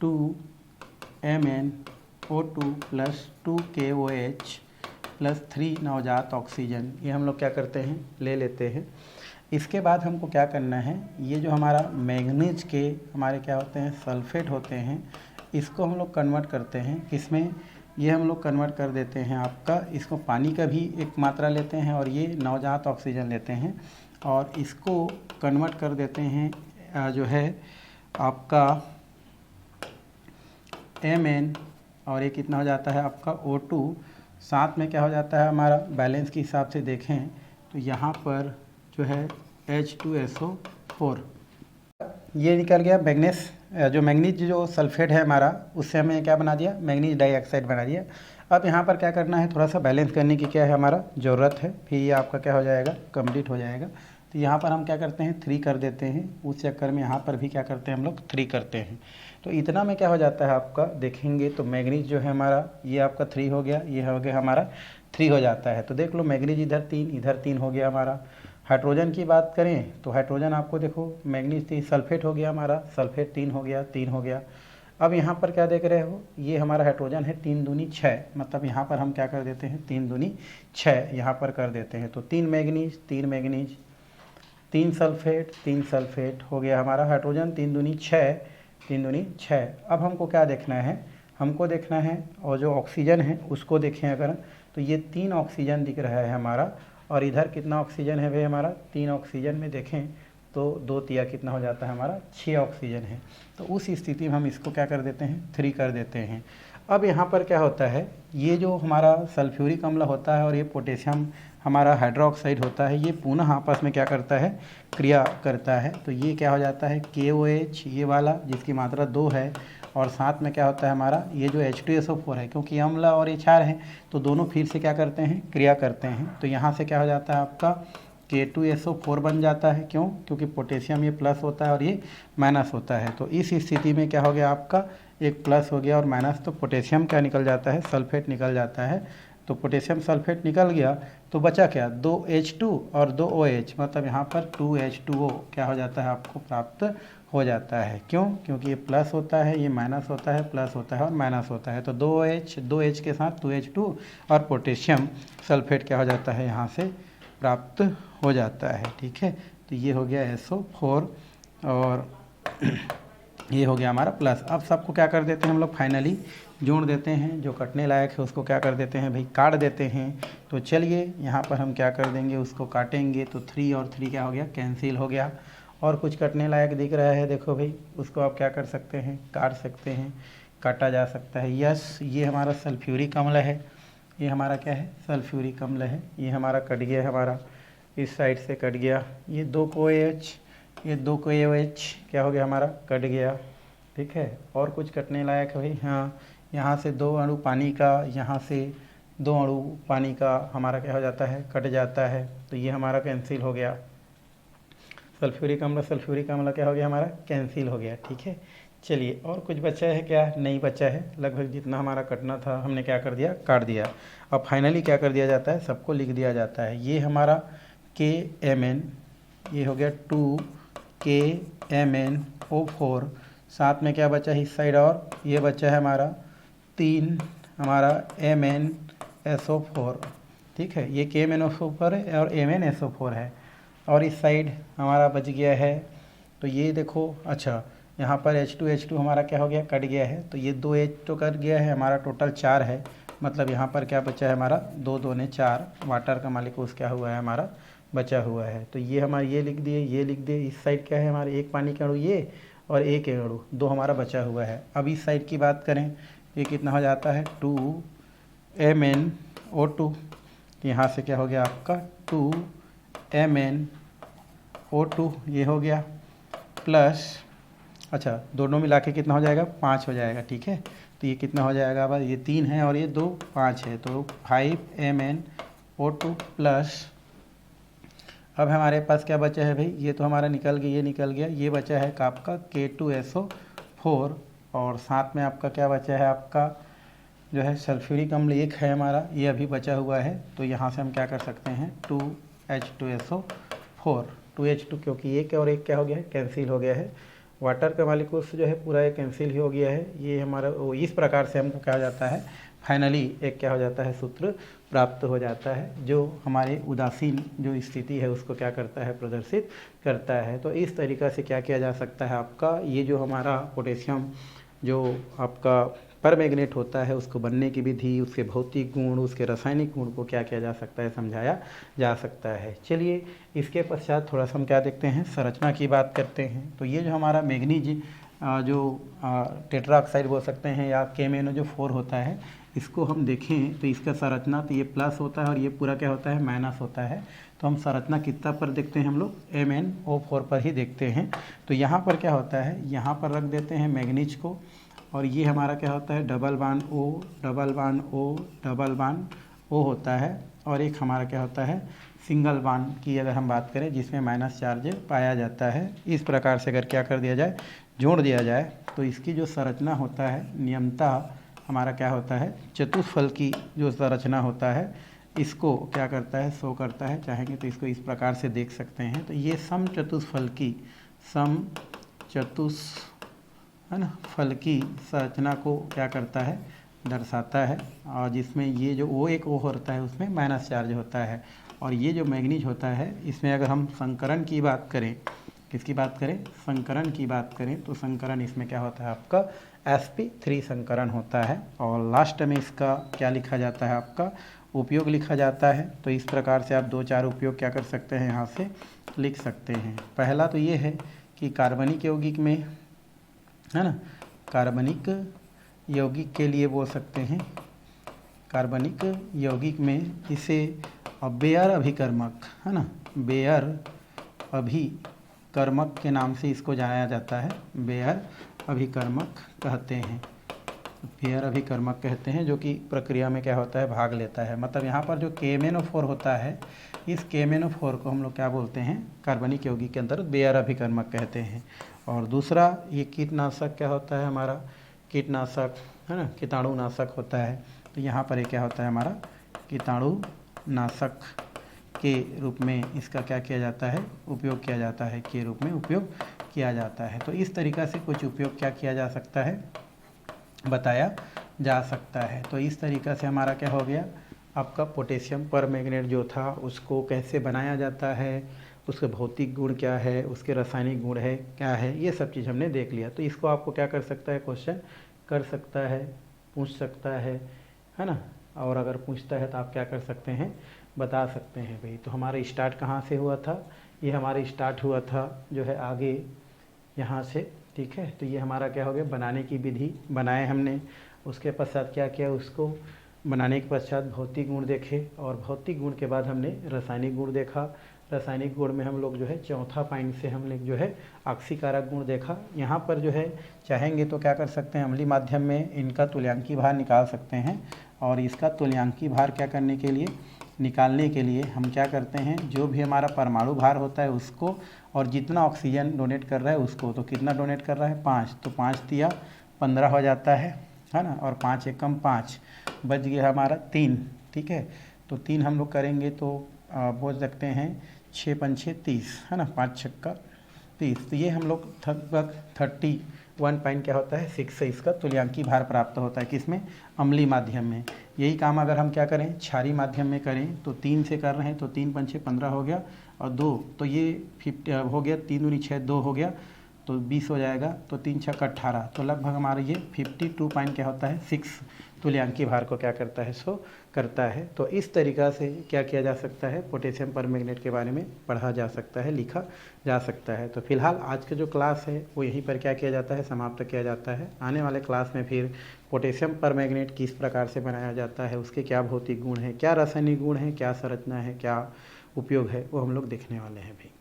2MnO2 plus 2KOH plus 3 नवजात ऑक्सीजन, ये हम लोग क्या करते हैं ले लेते हैं। इसके बाद हमको क्या करना है, ये जो हमारा मैग्नीज के हमारे क्या होते हैं सल्फेट होते हैं, इसको हम लोग कन्वर्ट करते हैं किसमें, ये हम लोग कन्वर्ट कर देते हैं आपका, इसको पानी का भी एक मात्रा लेते हैं और ये नवजात ऑक्सीजन लेते हैं और इसको कन्वर्ट कर देते हैं जो है आपका Mn, और ये कितना हो जाता है आपका O2, साथ में क्या हो जाता है हमारा बैलेंस के हिसाब से देखें तो यहाँ पर जो है H2SO4, ये निकल गया मैग्नीज, जो मैग्नीज जो सल्फेट है हमारा उससे हमें क्या बना दिया मैग्नीज डाइऑक्साइड बना दिया। अब यहाँ पर क्या करना है, थोड़ा सा बैलेंस करने की क्या है हमारा ज़रूरत है, फिर ये आपका क्या हो जाएगा कंप्लीट हो जाएगा। तो यहाँ पर हम क्या करते हैं 3 कर देते हैं, उस चक्कर में यहाँ पर भी क्या करते हैं हम लोग 3 करते हैं। तो इतना में क्या हो जाता है आपका देखेंगे तो मैग्नीज जो है हमारा ये आपका 3 हो गया, ये हो गया हमारा 3 हो जाता है। तो देख लो मैग्नीज इधर 3 इधर 3 हो गया हमारा। हाइड्रोजन की बात करें तो हाइड्रोजन आपको देखो मैग्नीज 3 सल्फेट हो गया हमारा, सल्फेट 3 हो गया, 3 हो गया। अब यहाँ पर क्या देख रहे हो, ये हमारा हाइड्रोजन है 3 दूनी 6, मतलब यहाँ पर हम क्या कर देते हैं 3 दूनी 6 यहाँ पर कर देते हैं। तो 3 मैग्नीज 3 मैग्नीज 3 सल्फेट 3 सल्फेट हो गया हमारा हाइड्रोजन 3 दूनी 6 3 दूनी 6। अब हमको क्या देखना है, हमको देखना है और जो ऑक्सीजन है उसको देखें अगर तो ये 3 ऑक्सीजन दिख रहा है हमारा, और इधर कितना ऑक्सीजन है भाई हमारा 3 ऑक्सीजन में देखें तो 2 तिया कितना हो जाता है हमारा 6 ऑक्सीजन है। तो उस स्थिति में हम इसको क्या कर देते हैं 3 कर देते हैं। अब यहाँ पर क्या होता है, ये जो हमारा सल्फ्यूरिक अम्ल होता है और ये पोटेशियम हमारा हाइड्रोक्साइड होता है, ये पुनः आपस में क्या करता है क्रिया करता है। तो ये क्या हो जाता है KOH ये वाला जिसकी मात्रा 2 है, और साथ में क्या होता है हमारा ये जो H2SO4 है, क्योंकि अम्ल और ये क्षार हैं तो दोनों फिर से क्या करते हैं क्रिया करते हैं। तो यहाँ से क्या हो जाता है आपका K2SO4 बन जाता है, क्यों, क्योंकि पोटेशियम ये प्लस होता है और ये माइनस होता है। तो इस स्थिति में क्या हो गया आपका एक प्लस हो गया और माइनस, तो पोटेशियम क्या निकल जाता है सल्फेट निकल जाता है। तो पोटेशियम सल्फेट निकल गया तो बचा क्या 2H2 और 2OH, मतलब यहाँ पर 2H2O क्या हो जाता है आपको प्राप्त हो जाता है। क्यों, क्योंकि ये प्लस होता है ये माइनस होता है, प्लस होता है और माइनस होता है। तो 2H के साथ 2H2 और पोटेशियम सल्फेट क्या हो जाता है यहाँ से प्राप्त हो जाता है। ठीक है, तो ये हो गया SO4 और ये हो गया हमारा प्लस। अब सबको क्या कर देते हैं हम लोग फाइनली जोड़ देते हैं, जो कटने लायक है उसको क्या कर देते हैं भाई, काट देते हैं। तो चलिए यहाँ पर हम क्या कर देंगे, उसको काटेंगे तो 3 और 3 क्या हो गया, कैंसिल हो गया। और कुछ कटने लायक दिख रहा है, देखो भाई, उसको आप क्या कर सकते हैं, काट सकते हैं, काटा जा सकता है। यस, ये हमारा सल्फ्यूरिक अम्ल है, ये हमारा क्या है, सल्फ्यूरिक अम्ल है। ये हमारा कट गया, हमारा इस साइड से कट गया। ये 2 को OH, ये 2 को OH क्या हो गया, हमारा कट गया। ठीक है, और कुछ कटने लायक है भाई, हाँ, यहाँ से 2 अणु पानी का, यहाँ से 2 अणु पानी का हमारा क्या हो जाता है, कट जाता है। तो ये हमारा कैंसिल हो गया, सल्फ्यूरिक अम्ल क्या हो गया, हमारा कैंसिल हो गया। ठीक है, चलिए, और कुछ बचा है क्या, नहीं बचा है। लगभग जितना हमारा कटना था हमने क्या कर दिया, काट दिया। अब फाइनली क्या कर दिया जाता है, सबको लिख दिया जाता है। ये हमारा KMn, ये हो गया 2KMnO4, साथ में क्या बचा है इस साइड, और ये बचा है हमारा 3 हमारा MnSO4। ठीक है, ये KMnO4 है और MnSO4 है, और इस साइड हमारा बच गया है। तो ये देखो, अच्छा, यहाँ पर H2 हमारा क्या हो गया, कट गया है। तो ये 2 H तो कट गया है, हमारा टोटल 4 है। मतलब यहाँ पर क्या बचा है, हमारा 2 2 4 वाटर का मालिक्यूस क्या हुआ है, हमारा बचा हुआ है। तो ये हमारे ये लिख दिए, ये लिख दिए। इस साइड क्या है, हमारे एक पानी का अणु ये, और एक अणु, 2 हमारा बचा हुआ है। अब इस साइड की बात करें, ये कितना हो जाता है, 2MnO2। यहाँ से क्या हो गया आपका 2MnO2, ये हो गया, प्लस, अच्छा, दोनों मिला के कितना हो जाएगा, 5 हो जाएगा। ठीक है, तो ये कितना हो जाएगा, अब ये 3 है और ये 2 5 है, तो 5MnO2 प्लस, अब हमारे पास क्या बचा है भाई, ये तो हमारा निकल गया, ये निकल गया। ये बचा है आपका K2SO4, और साथ में आपका क्या बचा है, आपका जो है सल्फ्यूरिक अम्ल एक है हमारा, ये अभी बचा हुआ है। तो यहाँ से हम क्या कर सकते हैं, 2H2SO4, 2H2, क्योंकि एक और एक क्या हो गया है, कैंसिल हो गया है। वाटर का मालिक्यूल्स जो है पूरा एक कैंसिल ही हो गया है। ये हमारा इस प्रकार से हमको क्या हो जाता है, फाइनली एक क्या हो जाता है, सूत्र प्राप्त हो जाता है, जो हमारे उदासीन जो स्थिति है उसको क्या करता है, प्रदर्शित करता है। तो इस तरीक़ा से क्या किया जा सकता है, आपका ये जो हमारा पोटेशियम जो आपका परमैंगनेट होता है उसको बनने की विधि, उसके भौतिक गुण, उसके रासायनिक गुण को क्या किया जा सकता है, समझाया जा सकता है। चलिए, इसके पश्चात थोड़ा सा हम क्या देखते हैं, संरचना की बात करते हैं। तो ये जो हमारा मैग्नीज जो टेट्राऑक्साइड बोल सकते हैं, या KMnO4 होता है, इसको हम देखें तो इसका संरचना, तो ये प्लस होता है और ये पूरा क्या होता है, माइनस होता है। तो हम संरचना कितना पर देखते हैं, हम लोग MnO4 पर ही देखते हैं। तो यहाँ पर क्या होता है, यहाँ पर रख देते हैं मैग्नीज को, और ये हमारा क्या होता है, double bond O, double bond O, double bond O होता है। और एक हमारा क्या होता है, सिंगल बॉन्ड की अगर हम बात करें, जिसमें माइनस चार्ज पाया जाता है। इस प्रकार से अगर क्या कर दिया जाए, जोड़ दिया जाए, तो इसकी जो संरचना होता है, नियमतः हमारा क्या होता है, चतुष्फलकी जो संरचना होता है, इसको क्या करता है, शो करता है। चाहेंगे तो इसको इस प्रकार से देख सकते हैं। तो ये समचतुष्फलकी है ना, फलकी संरचना को क्या करता है, दर्शाता है। और जिसमें ये जो O होता है उसमें माइनस चार्ज होता है। और ये जो मैग्नीज होता है, इसमें अगर हम संकरण की बात करें, किसकी बात करें, संकरण की बात करें, तो संकरण इसमें क्या होता है, आपका sp3 संकरण होता है। और लास्ट में इसका क्या लिखा जाता है, आपका उपयोग लिखा जाता है। तो इस प्रकार से आप 2-4 उपयोग क्या कर सकते हैं, यहाँ से लिख सकते हैं। पहला तो ये है कि कार्बनिक यौगिक में, है ना, कार्बनिक यौगिक के लिए बोल सकते हैं, कार्बनिक यौगिक में इसे बेयर अभिकर्मक, है ना, बेयर अभिकर्मक के नाम से इसको जाना जाता है। बेयर अभिकर्मक कहते हैं, बेयर अभिकर्मक कहते हैं, जो कि प्रक्रिया में क्या होता है, भाग लेता है। मतलब यहाँ पर जो KMnO4 होता है, इस KMnO4 को हम लोग क्या बोलते हैं, कार्बनिक यौगिक के अंदर बेयर अभिकर्मक कहते हैं। और दूसरा, ये कीटनाशक क्या होता है, हमारा कीटनाशक, है ना, कीटाणुनाशक होता है। तो यहाँ पर ये क्या होता है, हमारा कीटाणुनाशक के रूप में इसका क्या किया जाता है, उपयोग किया जाता है, के रूप में उपयोग किया जाता है। तो इस तरीक़ा से कुछ उपयोग क्या किया जा सकता है, बताया जा सकता है। तो इस तरीक़ा से हमारा क्या हो गया, आपका पोटेशियम परमैंगनेट जो था उसको कैसे बनाया जाता है, उसके भौतिक गुण क्या है, उसके रासायनिक गुण है क्या है, ये सब चीज़ हमने देख लिया। तो इसको आपको क्या कर सकता है, क्वेश्चन कर सकता है। पूछ सकता है ना। और अगर पूछता है तो आप क्या कर सकते हैं, बता सकते हैं भाई। तो हमारा स्टार्ट कहाँ से हुआ था, ये हमारा स्टार्ट हुआ था जो है आगे यहाँ से, ठीक है। तो ये हमारा क्या हो गया, बनाने की विधि बनाए हमने। उसके पश्चात क्या किया, उसको बनाने के पश्चात भौतिक गुण देखे, और भौतिक गुण के बाद हमने रासायनिक गुण देखा। रासायनिक गुण में हम लोग जो है चौथा पॉइंट से हम लोग जो है ऑक्सीकारक गुण देखा। यहाँ पर जो है चाहेंगे तो क्या कर सकते हैं, अम्लीय माध्यम में इनका तुल्यांकी भार निकाल सकते हैं। और इसका तुल्यांकी भार क्या करने के लिए, निकालने के लिए हम क्या करते हैं, जो भी हमारा परमाणु भार होता है उसको, और जितना ऑक्सीजन डोनेट कर रहा है उसको, तो कितना डोनेट कर रहा है 5, तो 5 तिया 15 हो जाता है ना। और 5 एकम 5, बच गया हमारा 3, ठीक है। तो 3 हम लोग करेंगे तो बोल सकते हैं 6 पंछे 30, है ना, 5 छक्का 30। तो ये हम लोग लगभग 31 पॉइंट क्या होता है 6 से इसका तुल्यांकी भार प्राप्त होता है, किसमें, अम्लीय माध्यम में। यही काम अगर हम क्या करें, क्षारीय माध्यम में करें तो 3 से कर रहे हैं, तो 3 पंछे 15 हो गया, और 2 तो ये 50 हो गया, 3 दूनी 6, 2 हो गया, तो 20 हो जाएगा, तो 3 छक्का 18। तो लगभग हमारा ये 52 पॉइंट क्या होता है 6 तुल्यांकी भार को क्या करता है, शो करता है। तो इस तरीक़ा से क्या किया जा सकता है, पोटेशियम परमैंगनेट के बारे में पढ़ा जा सकता है, लिखा जा सकता है। तो फिलहाल आज का जो क्लास है वो यहीं पर क्या किया जाता है, समाप्त किया जाता है। आने वाले क्लास में फिर पोटेशियम परमैंगनेट किस प्रकार से बनाया जाता है, उसके क्या भौतिक गुण हैं, क्या रासायनिक गुण हैं, क्या संरचना है, क्या उपयोग है, वो हम लोग देखने वाले हैं भाई।